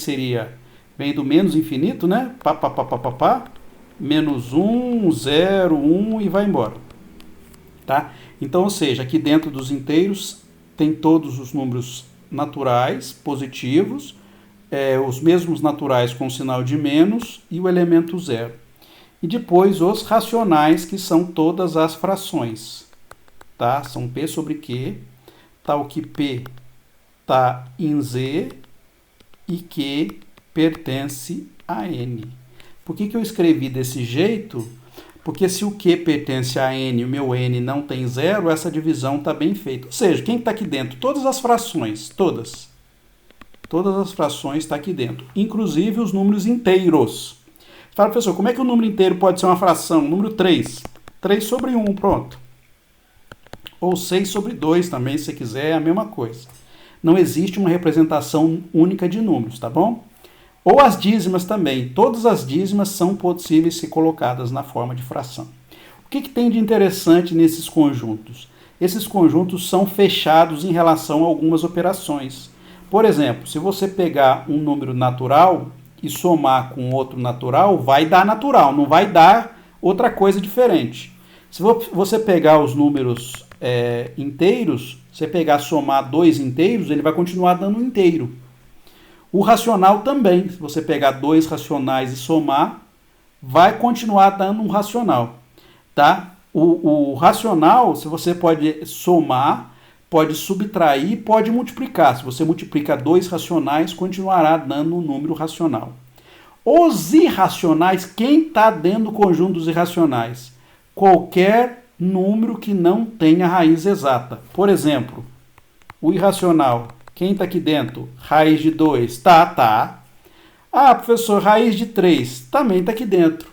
vem do menos infinito, né? Menos 1, 0, 1 e vai embora. Tá? Então, ou seja, aqui dentro dos inteiros tem todos os números naturais, positivos, os mesmos naturais com sinal de menos e o elemento zero. E depois os racionais, que são todas as frações. Tá? São P sobre Q, tal que P está em Z e Q pertence a N. Por que eu escrevi desse jeito? Porque se o Q pertence a N e o meu N não tem zero, essa divisão está bem feita. Ou seja, quem está aqui dentro? Todas as frações, todas. Todas as frações estão aqui dentro, inclusive os números inteiros. Fala, professor, como é que o número inteiro pode ser uma fração? Número 3. 3 sobre 1, pronto. Ou 6 sobre 2 também, se você quiser, é a mesma coisa. Não existe uma representação única de números, tá bom? Ou as dízimas também. Todas as dízimas são possíveis ser colocadas na forma de fração. O que tem de interessante nesses conjuntos? Esses conjuntos são fechados em relação a algumas operações. Por exemplo, se você pegar um número natural e somar com outro natural, vai dar natural, não vai dar outra coisa diferente. Se você pegar os números inteiros, você somar dois inteiros, ele vai continuar dando um inteiro. O racional também, se você pegar dois racionais e somar, vai continuar dando um racional. Tá? O racional, se você pode somar, pode subtrair, pode multiplicar. Se você multiplica dois racionais, continuará dando um número racional. Os irracionais, quem está dentro do conjunto dos irracionais? Qualquer número que não tenha raiz exata. Por exemplo, o irracional, quem está aqui dentro? Raiz de 2, tá. Ah, professor, raiz de 3, também está aqui dentro.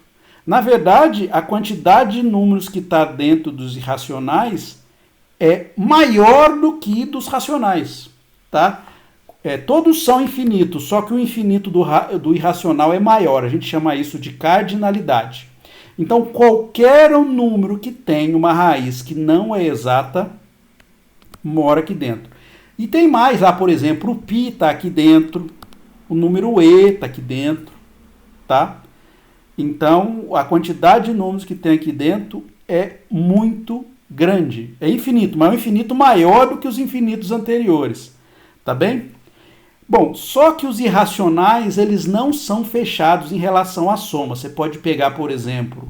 Na verdade, a quantidade de números que está dentro dos irracionais é maior do que dos racionais, tá? Todos são infinitos, só que o infinito do irracional é maior. A gente chama isso de cardinalidade. Então, qualquer número que tenha uma raiz que não é exata, mora aqui dentro. E tem mais lá, por exemplo, o π está aqui dentro, o número e está aqui dentro, tá? Então, a quantidade de números que tem aqui dentro é muito grande. É infinito, mas é um infinito maior do que os infinitos anteriores. Tá bem? Bom, só que os irracionais, eles não são fechados em relação à soma. Você pode pegar, por exemplo,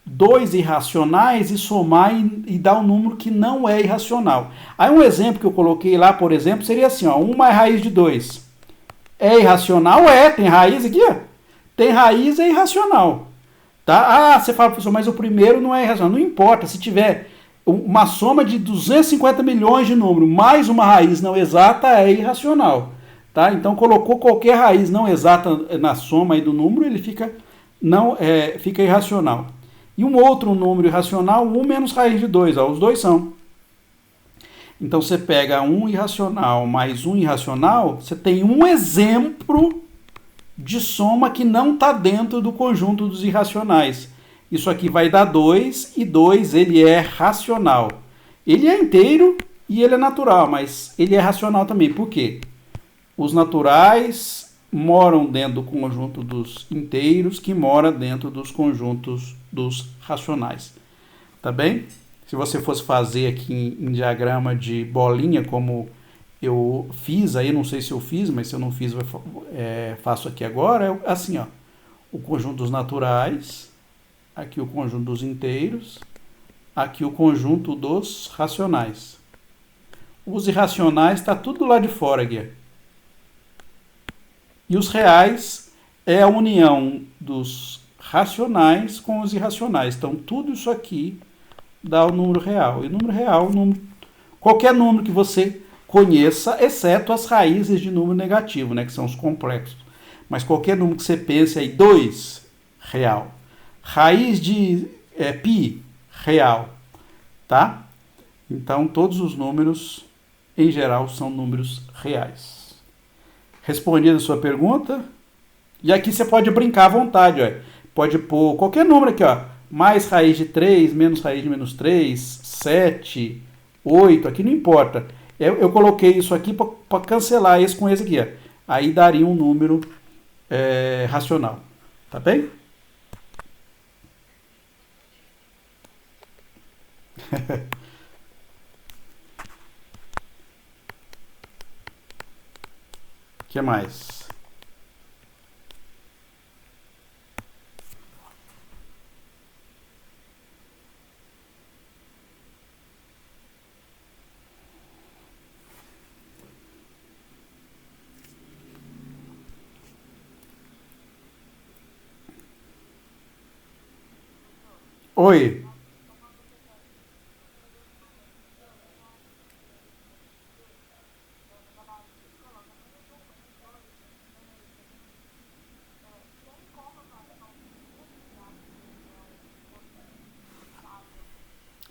dois irracionais e somar e dar um número que não é irracional. Aí um exemplo que eu coloquei lá, por exemplo, seria assim, ó, 1 mais raiz de 2. É irracional? Tem raiz aqui, ó. Tem raiz, é irracional. Tá? Ah, você fala, professor, mas o primeiro não é irracional. Não importa, se tiver uma soma de 250 milhões de números mais uma raiz não exata, é irracional. Tá? Então, colocou qualquer raiz não exata na soma aí do número, ele fica irracional. E um outro número irracional, 1 menos raiz de 2. Ó, os dois são. Então, você pega um irracional mais um irracional, você tem um exemplo de soma que não está dentro do conjunto dos irracionais. Isso aqui vai dar 2, e 2 ele é racional. Ele é inteiro e ele é natural, mas ele é racional também. Por quê? Os naturais moram dentro do conjunto dos inteiros, que mora dentro dos conjuntos dos racionais. Tá bem? Se você fosse fazer aqui em diagrama de bolinha, como eu fiz, aí não sei se eu fiz, mas se eu não fiz, faço aqui agora, é assim, ó, o conjunto dos naturais, aqui o conjunto dos inteiros, aqui o conjunto dos racionais. Os irracionais está tudo lá de fora aqui. E os reais é a união dos racionais com os irracionais. Então, tudo isso aqui dá o número real. E o número real, qualquer número que você conheça, exceto as raízes de número negativo, né, que são os complexos. Mas qualquer número que você pense aí, 2, real. Raiz de π, real. Tá? Então, todos os números, em geral, são números reais. Respondida a sua pergunta? E aqui você pode brincar à vontade, ó. Pode pôr qualquer número aqui, ó. Mais raiz de 3, menos raiz de menos 3, 7, 8, aqui não importa. Eu coloquei isso aqui para cancelar esse com esse aqui, ó. Aí daria um número racional. Tá bem? O que mais? Oi.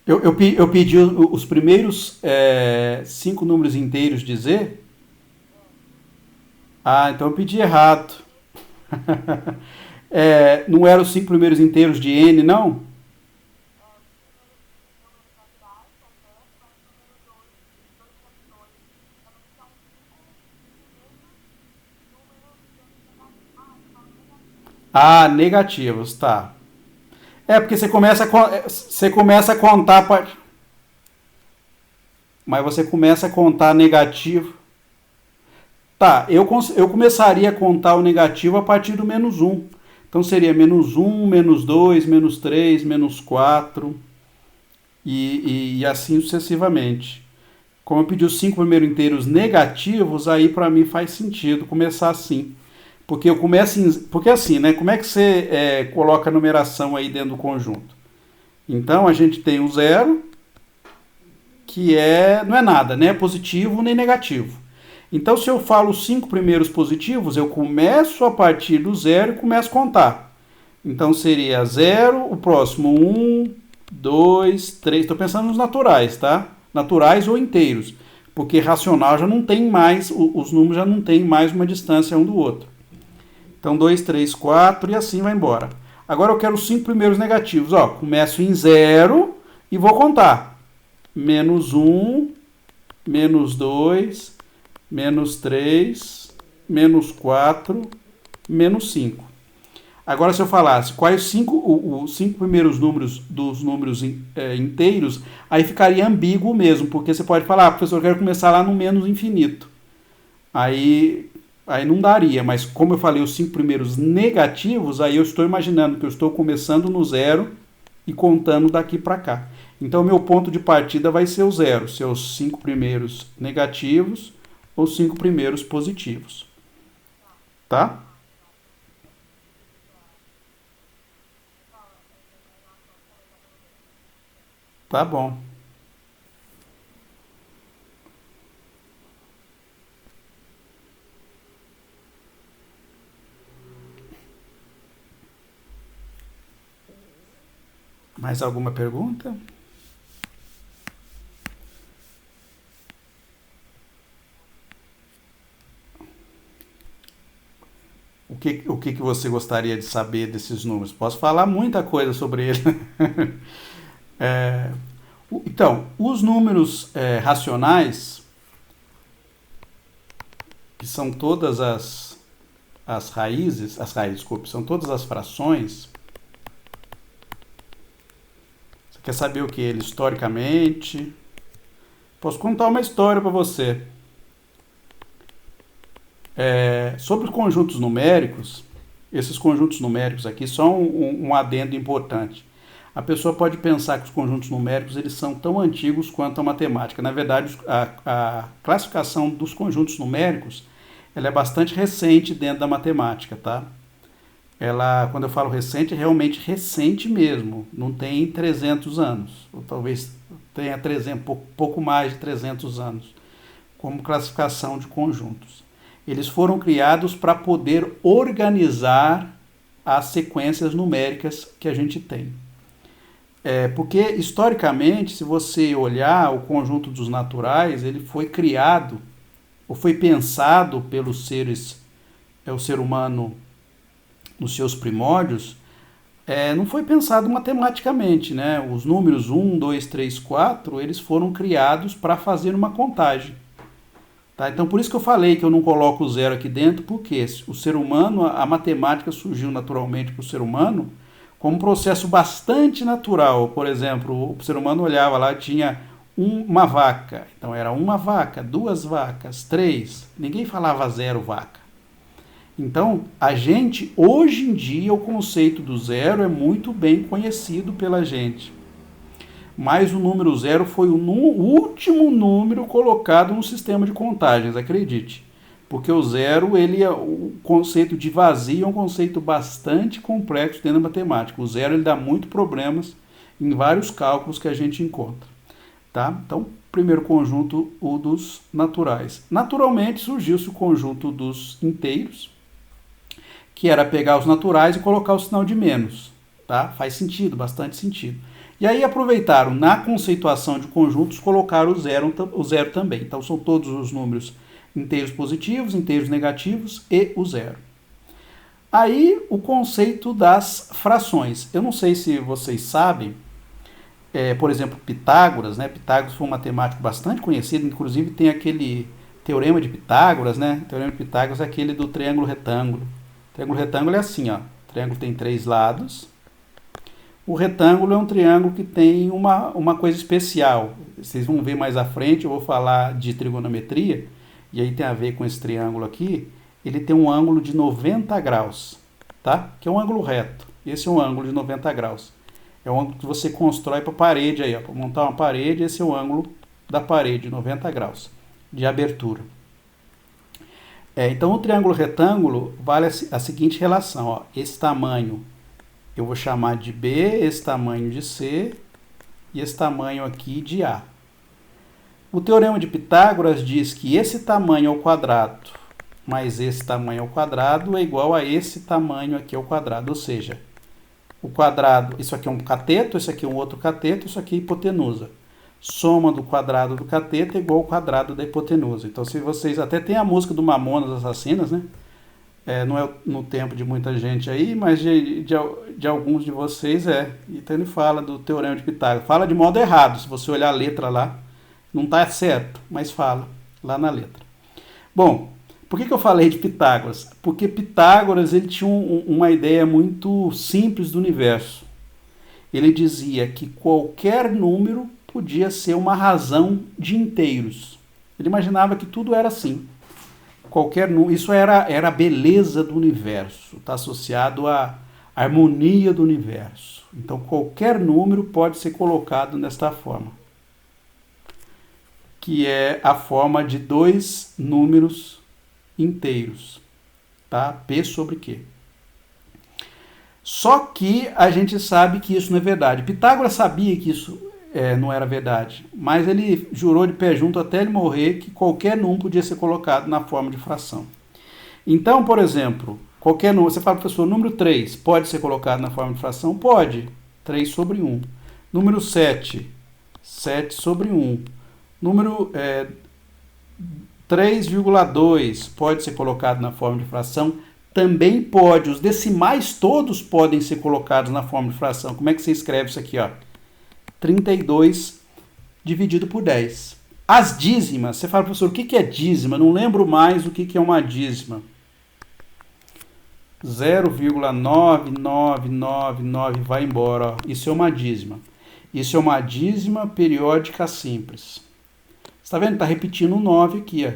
Eu pedi os primeiros 5 números inteiros dizer. Ah, então eu pedi errado. Não eram os 5 primeiros inteiros de N, não? Ah, negativos, tá. Porque você começa a contar, mas você começa a contar negativo. Tá, eu começaria a contar o negativo a partir do menos um. Então seria menos um, menos 2, menos 3, menos 4 e assim sucessivamente. Como eu pedi os 5 primeiros inteiros negativos, aí para mim faz sentido começar assim. Porque eu começo porque assim, né? Como é que você coloca a numeração aí dentro do conjunto? Então a gente tem o zero, que não é nada, nem é positivo nem negativo. Então, se eu falo os 5 primeiros positivos, eu começo a partir do zero e começo a contar. Então, seria zero, o próximo 1, 2, 3. Estou pensando nos naturais, tá? Naturais ou inteiros. Porque racional já não tem mais, os números já não tem mais uma distância um do outro. Então, 2, 3, 4 e assim vai embora. Agora eu quero os 5 primeiros negativos. Ó, começo em zero e vou contar. Menos 1, menos 2, menos 3, menos 4, menos 5. Agora, se eu falasse quais os 5 primeiros números dos números inteiros, aí ficaria ambíguo mesmo, porque você pode falar, professor, eu quero começar lá no menos infinito. Aí não daria, mas como eu falei os 5 primeiros negativos, aí eu estou imaginando que eu estou começando no zero e contando daqui para cá. Então, meu ponto de partida vai ser o zero, seus 5 primeiros negativos ou 5 primeiros positivos. Tá? Tá bom. Mais alguma pergunta? O que você gostaria de saber desses números? Posso falar muita coisa sobre ele. É, então, os números racionais, que são todas desculpe, são todas as frações. Você quer saber o que ele historicamente? Posso contar uma história para você. Sobre os conjuntos numéricos, esses conjuntos numéricos aqui, só um adendo importante. A pessoa pode pensar que os conjuntos numéricos eles são tão antigos quanto a matemática. Na verdade, a classificação dos conjuntos numéricos ela é bastante recente dentro da matemática, tá? Ela, quando eu falo recente, é realmente recente mesmo. Não tem 300 anos, ou talvez tenha 300, pouco mais de 300 anos, como classificação de conjuntos. Eles foram criados para poder organizar as sequências numéricas que a gente tem. Porque, historicamente, se você olhar o conjunto dos naturais, ele foi criado, ou foi pensado pelos seres, o ser humano nos seus primórdios, não foi pensado matematicamente, né? Os números 1, 2, 3, 4, eles foram criados para fazer uma contagem. Tá? Então, por isso que eu falei que eu não coloco o zero aqui dentro, porque o ser humano, a matemática surgiu naturalmente para o ser humano como um processo bastante natural. Por exemplo, o ser humano olhava lá, tinha uma vaca. Então, era uma vaca, duas vacas, três. Ninguém falava zero vaca. Então, hoje em dia, o conceito do zero é muito bem conhecido pela gente. Mas o número zero foi o último número colocado no sistema de contagens, acredite. Porque o zero, o conceito de vazio é um conceito bastante complexo dentro da matemática. O zero ele dá muito problemas em vários cálculos que a gente encontra. Tá? Então, primeiro conjunto, o dos naturais. Naturalmente, surgiu-se o conjunto dos inteiros, que era pegar os naturais e colocar o sinal de menos. Tá? Faz sentido, bastante sentido. E aí aproveitaram, na conceituação de conjuntos, colocar o zero também. Então, são todos os números inteiros positivos, inteiros negativos e o zero. Aí, o conceito das frações. Eu não sei se vocês sabem, por exemplo, Pitágoras, né? Pitágoras foi um matemático bastante conhecido, inclusive tem aquele teorema de Pitágoras, né? O teorema de Pitágoras é aquele do triângulo retângulo. O triângulo retângulo é assim, ó. O triângulo tem 3 lados. O retângulo é um triângulo que tem uma coisa especial. Vocês vão ver mais à frente, eu vou falar de trigonometria, e aí tem a ver com esse triângulo aqui. Ele tem um ângulo de 90 graus, tá? Que é um ângulo reto. Esse é um ângulo de 90 graus. É o ângulo que você constrói para a parede aí, para montar uma parede, esse é o ângulo da parede, 90 graus de abertura. Então, o triângulo retângulo vale a seguinte relação, ó. Esse tamanho eu vou chamar de B, esse tamanho de C e esse tamanho aqui de A. O teorema de Pitágoras diz que esse tamanho ao quadrado mais esse tamanho ao quadrado é igual a esse tamanho aqui ao quadrado, ou seja, o quadrado, isso aqui é um cateto, isso aqui é um outro cateto, isso aqui é hipotenusa. Soma do quadrado do cateto é igual ao quadrado da hipotenusa. Então, se vocês até tem a música do Mamonas Assassinas, né? Não é no tempo de muita gente aí, mas de alguns de vocês Então ele fala do teorema de Pitágoras. Fala de modo errado, se você olhar a letra lá, não está certo, mas fala lá na letra. Bom, por que eu falei de Pitágoras? Porque Pitágoras ele tinha uma ideia muito simples do universo. Ele dizia que qualquer número podia ser uma razão de inteiros. Ele imaginava que tudo era assim. Isso era a beleza do universo, está associado à harmonia do universo. Então, qualquer número pode ser colocado nesta forma, que é a forma de 2 números inteiros, tá? P sobre Q. Só que a gente sabe que isso não é verdade. Pitágoras sabia que isso não era verdade, mas ele jurou de pé junto até ele morrer que qualquer número podia ser colocado na forma de fração. Então, por exemplo, qualquer número, você fala, professor, número 3 pode ser colocado na forma de fração? Pode, 3 sobre 1. Número 7, 7 sobre 1. Número 3,2 pode ser colocado na forma de fração? Também pode. Os decimais todos podem ser colocados na forma de fração. Como é que você escreve isso aqui, ó? 32 dividido por 10. As dízimas, você fala, professor, o que é dízima? Não lembro mais o que é uma dízima. 0,9999 vai embora. Ó. Isso é uma dízima. Isso é uma dízima periódica simples. Você está vendo? Está repetindo o 9 aqui. Ó.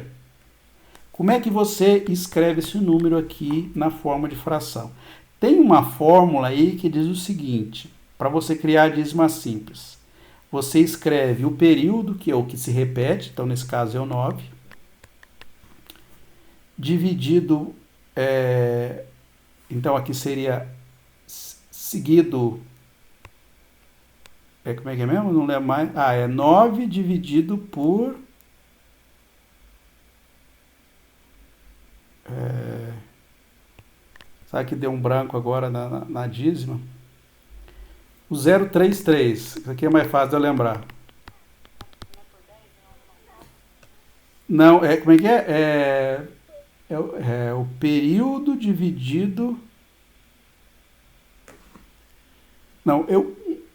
Como é que você escreve esse número aqui na forma de fração? Tem uma fórmula aí que diz o seguinte. para você criar a dízima simples. Você escreve o período, que é o que se repete, então nesse caso é o 9, dividido, então aqui seria seguido, como é que é mesmo? Não lembro mais. É 9 dividido por... sabe que deu um branco agora na dízima? O 033, isso aqui é mais fácil de eu lembrar. Não, como é que é? É o período dividido... Não,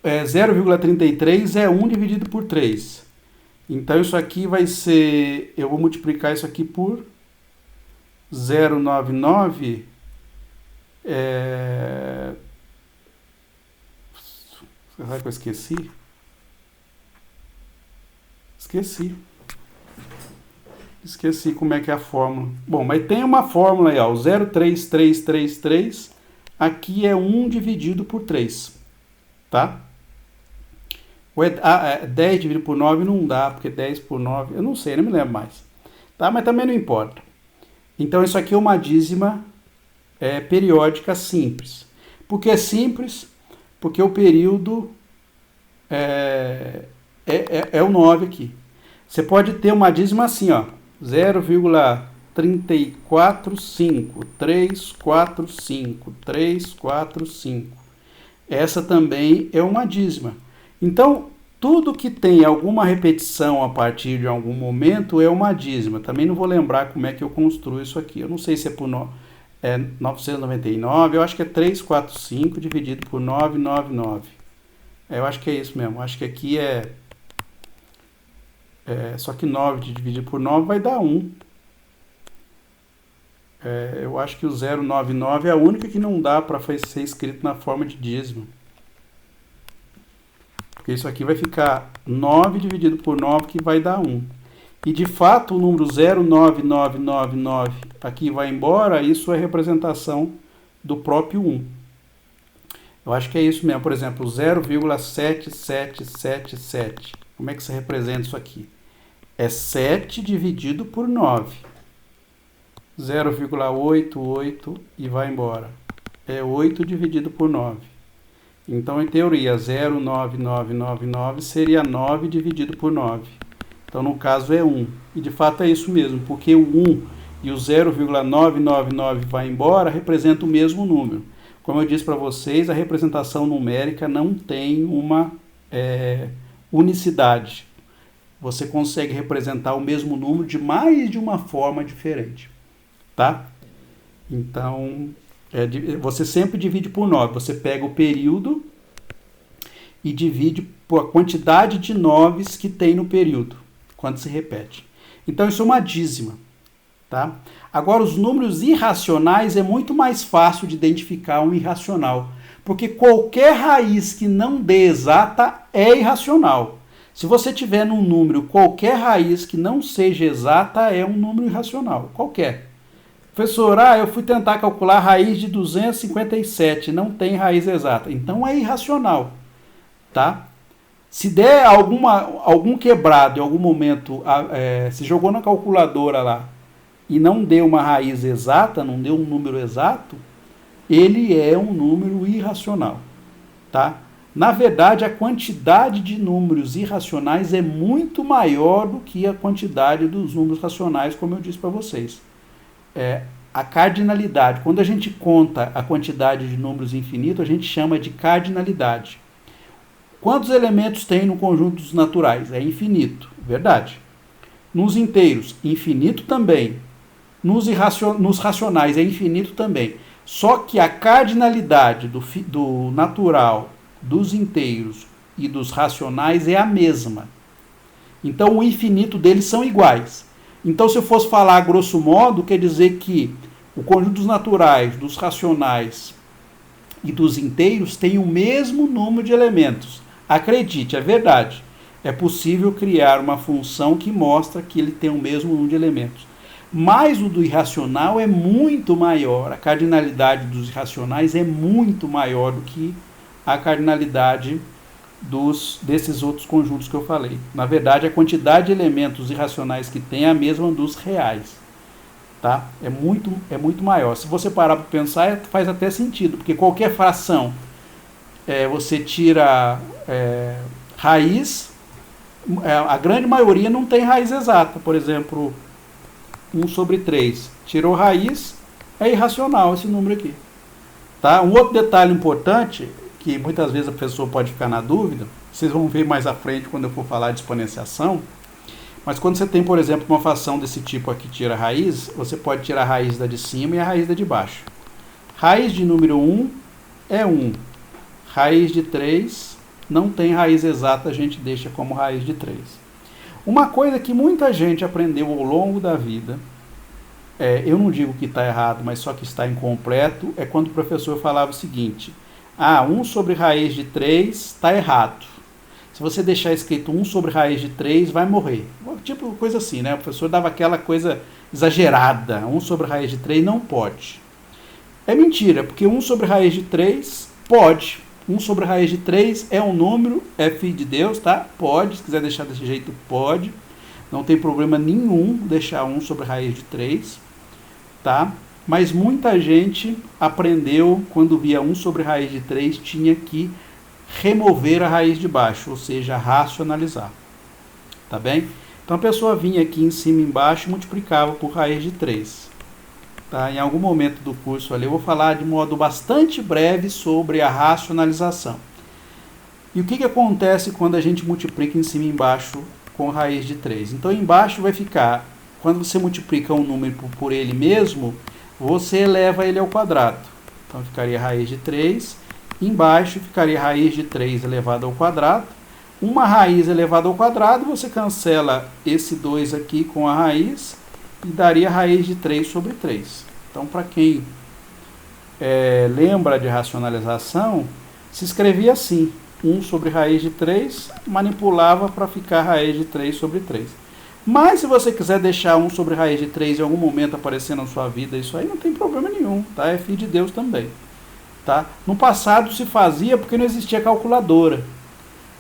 0,33 é 1 dividido por 3. Então isso aqui vai ser... Eu vou multiplicar isso aqui por 0,99... Será que eu esqueci? Esqueci como é que é a fórmula. Bom, mas tem uma fórmula aí, ó. O 0,3333 aqui é 1 dividido por 3. Tá? 10 dividido por 9 não dá, porque 10 por 9... Eu não sei, não me lembro mais. Tá? Mas também não importa. Então isso aqui é uma dízima periódica simples. Por que simples? Porque o período é o 9 aqui. Você pode ter uma dízima assim, ó, 0,345, 345, 345. Essa também é uma dízima. Então, tudo que tem alguma repetição a partir de algum momento é uma dízima. Também não vou lembrar como é que eu construo isso aqui. Eu não sei se é por 999, eu acho que é 345 dividido por 999. Eu acho que é isso mesmo. Acho que aqui só que 9 dividido por 9 vai dar 1. Eu acho que o 099 é a única que não dá para ser escrito na forma de dízimo. Porque isso aqui vai ficar 9 dividido por 9, que vai dar 1. E de fato o número 09999 aqui vai embora, isso é representação do próprio 1. Eu acho que é isso mesmo. Por exemplo, 0,7777. Como é que você representa isso aqui? É 7 dividido por 9. 0,88 e vai embora. É 8 dividido por 9. Então, em teoria, 0,9999 seria 9 dividido por 9. Então, no caso, é 1. E, de fato, é isso mesmo, porque o 1 e o 0,999 vai embora, representa o mesmo número. Como eu disse para vocês, a representação numérica não tem uma unicidade. Você consegue representar o mesmo número de mais de uma forma diferente. Tá? Então, você sempre divide por 9. Você pega o período e divide por a quantidade de 9 que tem no período, quando se repete. Então, isso é uma dízima. Tá? Agora, os números irracionais é muito mais fácil de identificar um irracional, porque qualquer raiz que não dê exata é irracional. Se você tiver num número qualquer raiz que não seja exata, é um número irracional, qualquer. Professor, eu fui tentar calcular a raiz de 257, não tem raiz exata. Então é irracional, tá? Se der algum quebrado em algum momento, se jogou na calculadora lá e não deu uma raiz exata, não deu um número exato, ele é um número irracional, tá? Na verdade, a quantidade de números irracionais é muito maior do que a quantidade dos números racionais, como eu disse para vocês. A cardinalidade. Quando a gente conta a quantidade de números infinitos, a gente chama de cardinalidade. Quantos elementos tem no conjunto dos naturais? É infinito, verdade. Nos inteiros, infinito também. Nos racionais, é infinito também. Só que a cardinalidade do natural, dos inteiros e dos racionais é a mesma. Então, o infinito deles são iguais. Então, se eu fosse falar grosso modo, quer dizer que o conjunto dos naturais, dos racionais e dos inteiros tem o mesmo número de elementos. Acredite, é verdade. É possível criar uma função que mostra que ele tem o mesmo número de elementos. Mas o do irracional é muito maior. A cardinalidade dos irracionais é muito maior do que a cardinalidade desses outros conjuntos que eu falei. Na verdade, a quantidade de elementos irracionais que tem é a mesma dos reais. Tá? É muito maior. Se você parar para pensar, faz até sentido, porque qualquer fração, você tira raiz, a grande maioria não tem raiz exata. Por exemplo, 1/3. Tirou raiz, é irracional esse número aqui. Tá? Um outro detalhe importante, que muitas vezes a pessoa pode ficar na dúvida, vocês vão ver mais à frente quando eu for falar de exponenciação, mas quando você tem, por exemplo, uma fração desse tipo aqui, tira raiz, você pode tirar a raiz da de cima e a raiz da de baixo. Raiz de número 1 é 1. Raiz de 3 não tem raiz exata, a gente deixa como raiz de 3. Uma coisa que muita gente aprendeu ao longo da vida, eu não digo que está errado, mas só que está incompleto, é quando o professor falava o seguinte: 1 sobre raiz de 3 está errado. Se você deixar escrito 1 sobre raiz de 3, vai morrer. Tipo coisa assim, né? O professor dava aquela coisa exagerada. 1 sobre raiz de 3 não pode. É mentira, porque 1 sobre raiz de 3 pode. 1 sobre raiz de 3 é um número, é filho de Deus, tá? Pode, se quiser deixar desse jeito, pode. Não tem problema nenhum deixar 1 sobre raiz de 3, tá? Mas muita gente aprendeu, quando via 1 sobre raiz de 3, tinha que remover a raiz de baixo, ou seja, racionalizar. Tá bem? Então a pessoa vinha aqui em cima e embaixo e multiplicava por raiz de 3. Tá? Em algum momento do curso ali eu vou falar de modo bastante breve sobre a racionalização. E o que acontece quando a gente multiplica em cima e embaixo com raiz de 3? Então embaixo vai ficar, quando você multiplica um número por ele mesmo, você eleva ele ao quadrado. Então ficaria raiz de 3. Embaixo ficaria raiz de 3 elevado ao quadrado. Uma raiz elevada ao quadrado, você cancela esse 2 aqui com a raiz e daria raiz de 3 sobre 3. Então, para quem lembra de racionalização, se escrevia assim: 1 sobre raiz de 3, manipulava para ficar raiz de 3 sobre 3. Mas se você quiser deixar 1 sobre raiz de 3 em algum momento aparecer na sua vida, isso aí não tem problema nenhum, tá? É filho de Deus também. Tá? No passado se fazia porque não existia calculadora.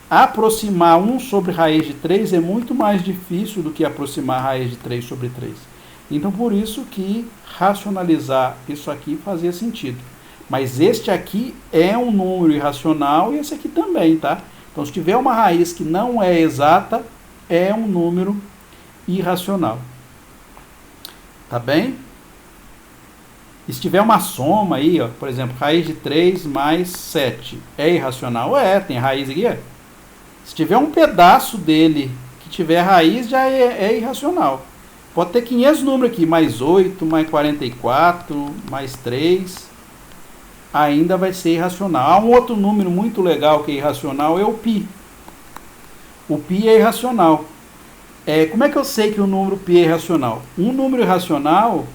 Aproximar 1 sobre raiz de 3 é muito mais difícil do que aproximar raiz de 3 sobre 3. Então por isso que racionalizar isso aqui fazia sentido. Mas este aqui é um número irracional e esse aqui também, tá? Então se tiver uma raiz que não é exata, é um número irracional. Tá bem? E se tiver uma soma aí, ó, por exemplo, raiz de 3 mais 7, é irracional? Tem raiz aqui. Se tiver um pedaço dele que tiver raiz, já é irracional. Pode ter 500 números aqui, mais 8, mais 44, mais 3, ainda vai ser irracional. Há um outro número muito legal que é irracional, é o π. O π é irracional. Como é que eu sei que o número π é irracional? Um número irracional,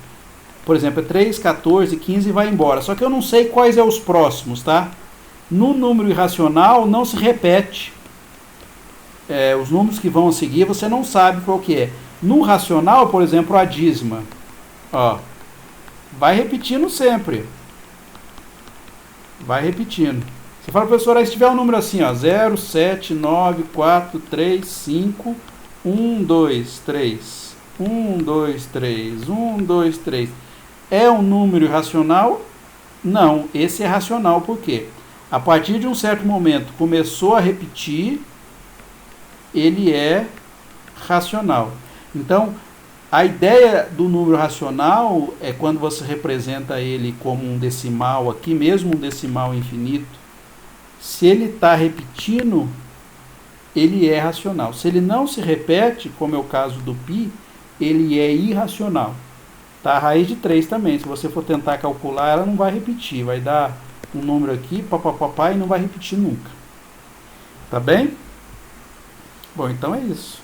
por exemplo, é 3, 14, 15 e vai embora. Só que eu não sei quais são os próximos, tá? No número irracional não se repete. Os números que vão a seguir você não sabe qual que é. No racional, por exemplo, a dízima, ó, vai repetindo sempre. Vai repetindo. Você fala, professor, aí se tiver um número assim, ó, 0, 7, 9, 4, 3, 5, 1, 2, 3, 1, 2, 3, 1, 2, 3. É um número irracional? Não, esse é racional. Por quê? A partir de um certo momento começou a repetir, ele é racional. Então, a ideia do número racional é quando você representa ele como um decimal aqui, mesmo um decimal infinito. Se ele está repetindo, ele é racional. Se ele não se repete, como é o caso do π, ele é irracional. Tá? A raiz de 3 também, se você for tentar calcular, ela não vai repetir, vai dar um número aqui, papapá, e não vai repetir nunca. Tá bem? Bom, então é isso.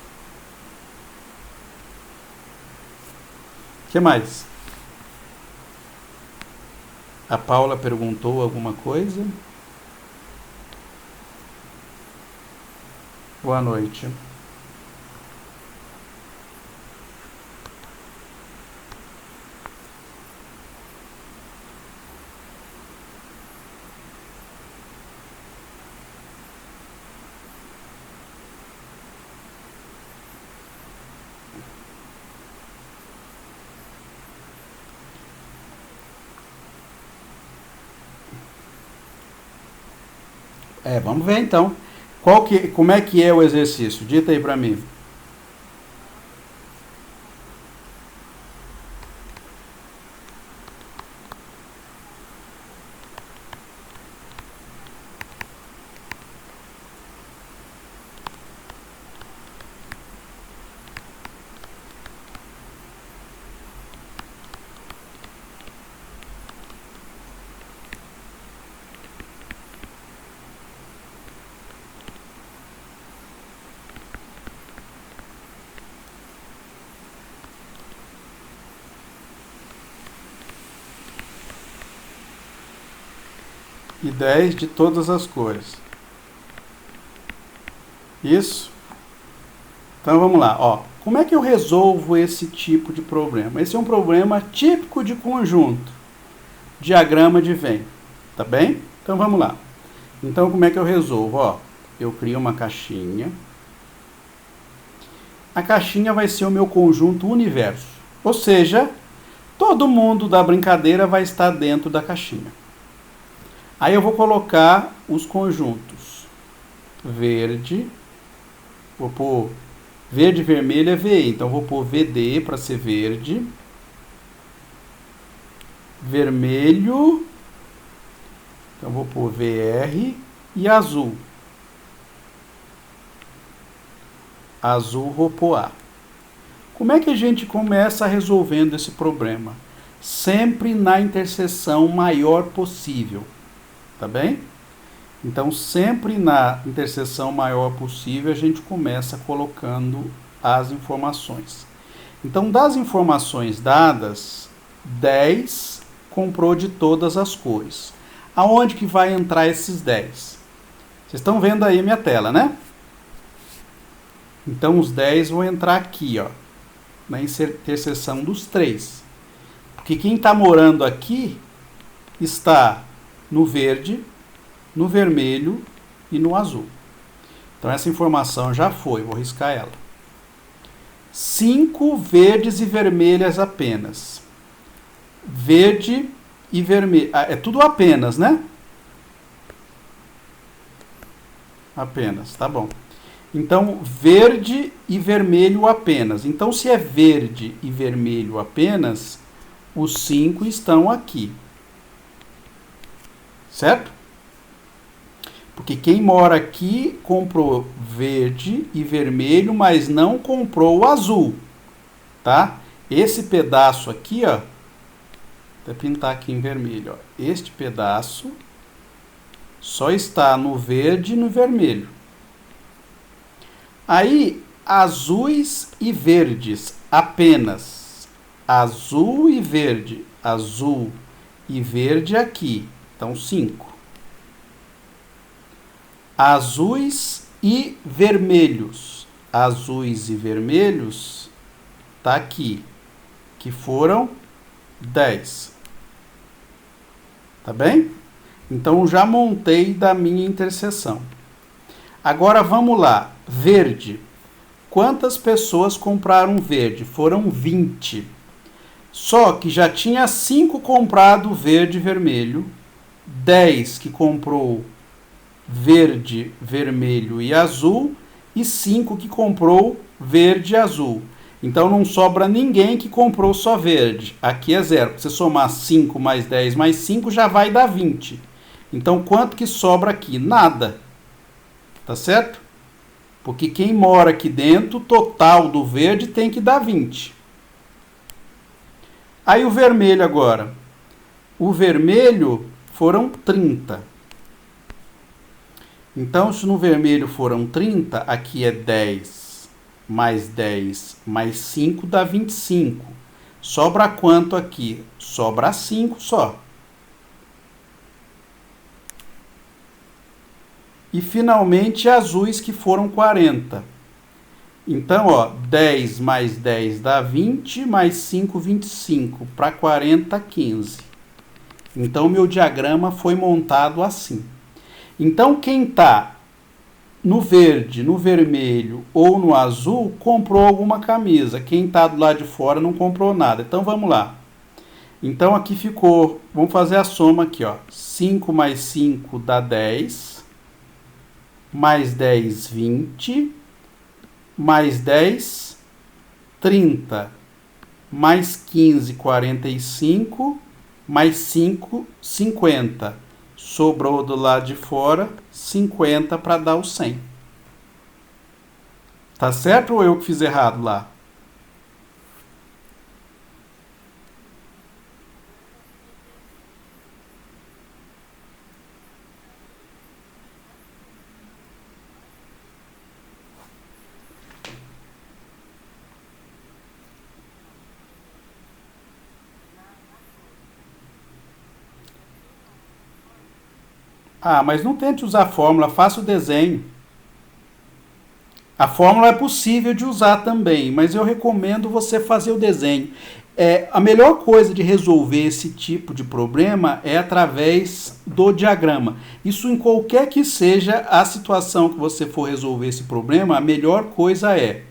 O que mais? A Paula perguntou alguma coisa? Boa noite. Vamos ver então. Como é que é o exercício? Dita aí para mim. E 10 de todas as cores. Isso? Então vamos lá, ó. Como é que eu resolvo esse tipo de problema? Esse é um problema típico de conjunto. Diagrama de Venn, tá bem? Então vamos lá. Então como é que eu resolvo? Ó, eu crio uma caixinha. A caixinha vai ser o meu conjunto universo. Ou seja, todo mundo da brincadeira vai estar dentro da caixinha. Aí eu vou colocar os conjuntos. Verde, vou pôr verde e vermelho é VE, então vou pôr VD para ser verde. Vermelho, então vou pôr VR e azul. Azul vou pôr A. Como é que a gente começa resolvendo esse problema? Sempre na interseção maior possível. Tá bem? Então, sempre na interseção maior possível, a gente começa colocando as informações. Então, das informações dadas, 10 comprou de todas as cores. Aonde que vai entrar esses 10? Vocês estão vendo aí a minha tela, né? Então, os 10 vão entrar aqui, ó, na interseção dos 3. Porque quem está morando aqui está no verde, no vermelho e no azul. Então essa informação já foi, vou riscar ela. 5 verdes e vermelhas apenas. Verde e vermelho. É tudo apenas, né? Apenas, tá bom. Então, verde e vermelho apenas. Então, se é verde e vermelho apenas, os 5 estão aqui. Certo? Porque quem mora aqui comprou verde e vermelho, mas não comprou o azul. Tá? Esse pedaço aqui, ó. Vou pintar aqui em vermelho, ó. Este pedaço só está no verde e no vermelho. Aí, azuis e verdes apenas. Azul e verde. Azul e verde aqui. Então, 5. Azuis e vermelhos. Azuis e vermelhos tá aqui. Que foram 10. Tá bem? Então, já montei da minha interseção. Agora, vamos lá. Verde. Quantas pessoas compraram verde? Foram 20. Só que já tinha 5 comprado verde e vermelho. 10 que comprou verde, vermelho e azul. E 5 que comprou verde e azul. Então, não sobra ninguém que comprou só verde. Aqui é 0. Se você somar 5 mais 10 mais 5, já vai dar 20. Então, quanto que sobra aqui? Nada. Tá certo? Porque quem mora aqui dentro, o total do verde tem que dar 20. Aí o vermelho agora. O vermelho foram 30. Então, se no vermelho foram 30, aqui é 10 mais 5 dá 25. Sobra quanto aqui? Sobra 5 só. E finalmente azuis que foram 40. Então, ó, 10 mais 10 dá 20, mais 5, 25. Para 40, 15. Então, meu diagrama foi montado assim. Então, quem está no verde, no vermelho ou no azul, comprou alguma camisa. Quem está do lado de fora não comprou nada. Então, vamos lá. Então, aqui ficou, vamos fazer a soma aqui, ó. 5 mais 5 dá 10. mais 10, 20, mais 10, 30, mais 15, 45, mais 5, 50. Sobrou do lado de fora 50 para dar o 100. Tá certo ou eu que fiz errado lá? Ah, mas não tente usar a fórmula, faça o desenho. A fórmula é possível de usar também, mas eu recomendo você fazer o desenho. A melhor coisa de resolver esse tipo de problema é através do diagrama. Isso em qualquer que seja a situação que você for resolver esse problema, a melhor coisa é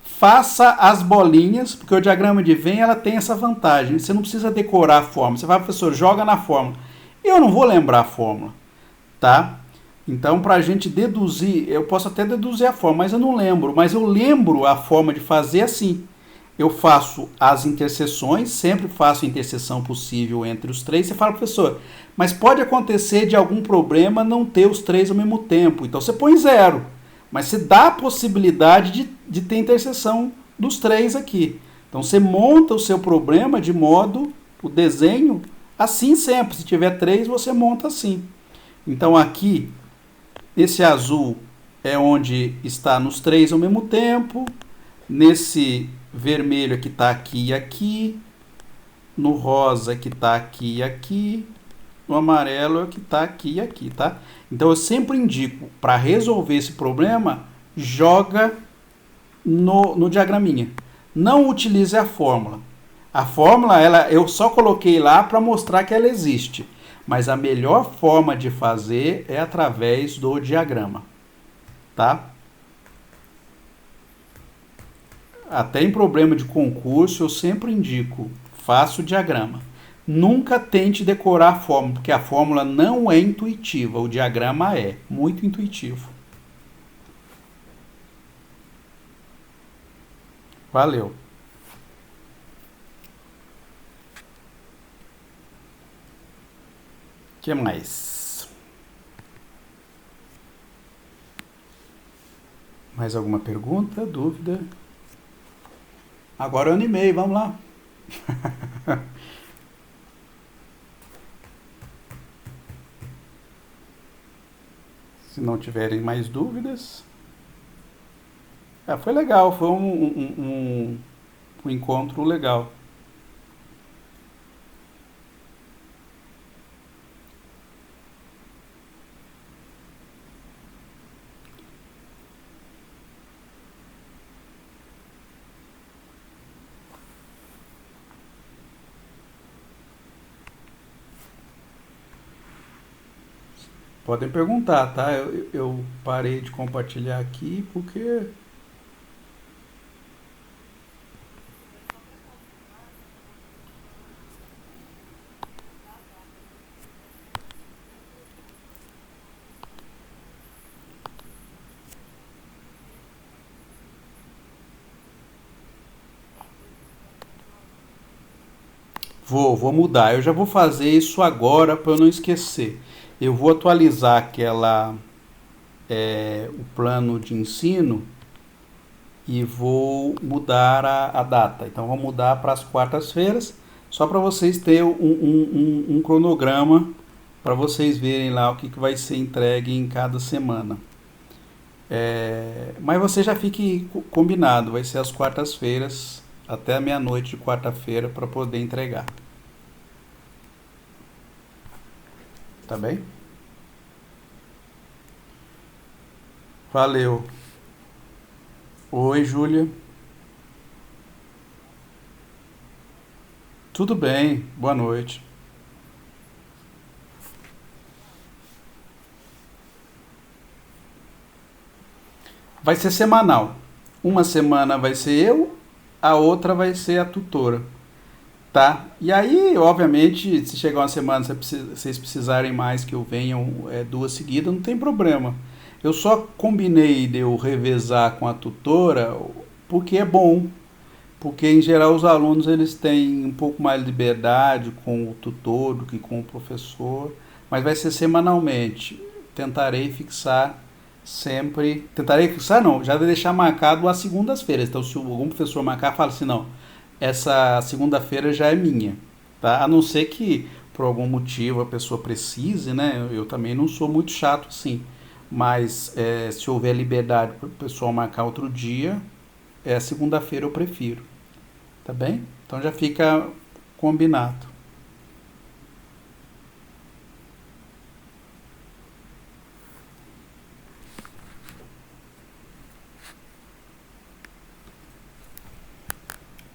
faça as bolinhas, porque o diagrama de Venn ela tem essa vantagem. Você não precisa decorar a fórmula. Você vai, professor, joga na fórmula. Eu não vou lembrar a fórmula, tá? Então, para a gente deduzir, eu posso até deduzir a forma, mas eu não lembro. Mas eu lembro a forma de fazer assim. Eu faço as interseções, sempre faço a interseção possível entre os três. Você fala, professor, mas pode acontecer de algum problema não ter os três ao mesmo tempo. Então, você põe 0. Mas você dá a possibilidade de ter interseção dos três aqui. Então, você monta o seu problema de modo, o desenho, assim sempre. Se tiver 3, você monta assim. Então, aqui, esse azul é onde está nos 3 ao mesmo tempo. Nesse vermelho é que está aqui e aqui. No rosa é que está aqui e aqui. No amarelo é que está aqui e aqui, tá? Então eu sempre indico, para resolver esse problema, joga no diagraminha. Não utilize a fórmula. A fórmula, eu só coloquei lá para mostrar que ela existe. Mas a melhor forma de fazer é através do diagrama, tá? Até em problema de concurso, eu sempre indico, faça o diagrama. Nunca tente decorar a fórmula, porque a fórmula não é intuitiva, o diagrama é muito intuitivo. Valeu. O que mais? Mais alguma pergunta, dúvida? Agora eu animei, vamos lá. Se não tiverem mais dúvidas. Foi legal, foi um encontro legal. Podem perguntar, tá? Eu parei de compartilhar aqui porque... Vou mudar. Eu já vou fazer isso agora para eu não esquecer. Eu vou atualizar o plano de ensino e vou mudar a data. Então, vou mudar para as quartas-feiras, só para vocês terem um cronograma, para vocês verem lá o que vai ser entregue em cada semana. Mas você já fique combinado, vai ser às quartas-feiras, até a meia-noite de quarta-feira, para poder entregar. Tá bem? Valeu. Oi, Júlia. Tudo bem? Boa noite. Vai ser semanal. Uma semana vai ser eu, a outra vai ser a tutora. Tá? E aí, obviamente, se chegar uma semana vocês precisarem mais que eu venham 2 seguidas, não tem problema. Eu só combinei de eu revezar com a tutora porque é bom, porque em geral os alunos eles têm um pouco mais de liberdade com o tutor do que com o professor, mas vai ser semanalmente. Tentarei fixar sempre, tentarei fixar não, já deixar marcado as segundas-feiras. Então se algum professor marcar, fala assim, não, essa segunda-feira já é minha, tá? A não ser que por algum motivo a pessoa precise, né? Eu também não sou muito chato assim, mas se houver liberdade para o pessoal marcar outro dia, segunda-feira eu prefiro, tá bem? Então já fica combinado.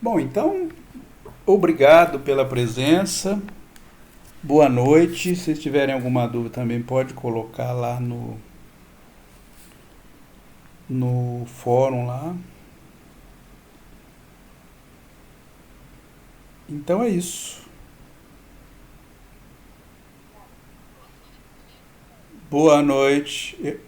Bom, então, obrigado pela presença. Boa noite. Se tiverem alguma dúvida também pode colocar lá no fórum lá. Então é isso. Boa noite.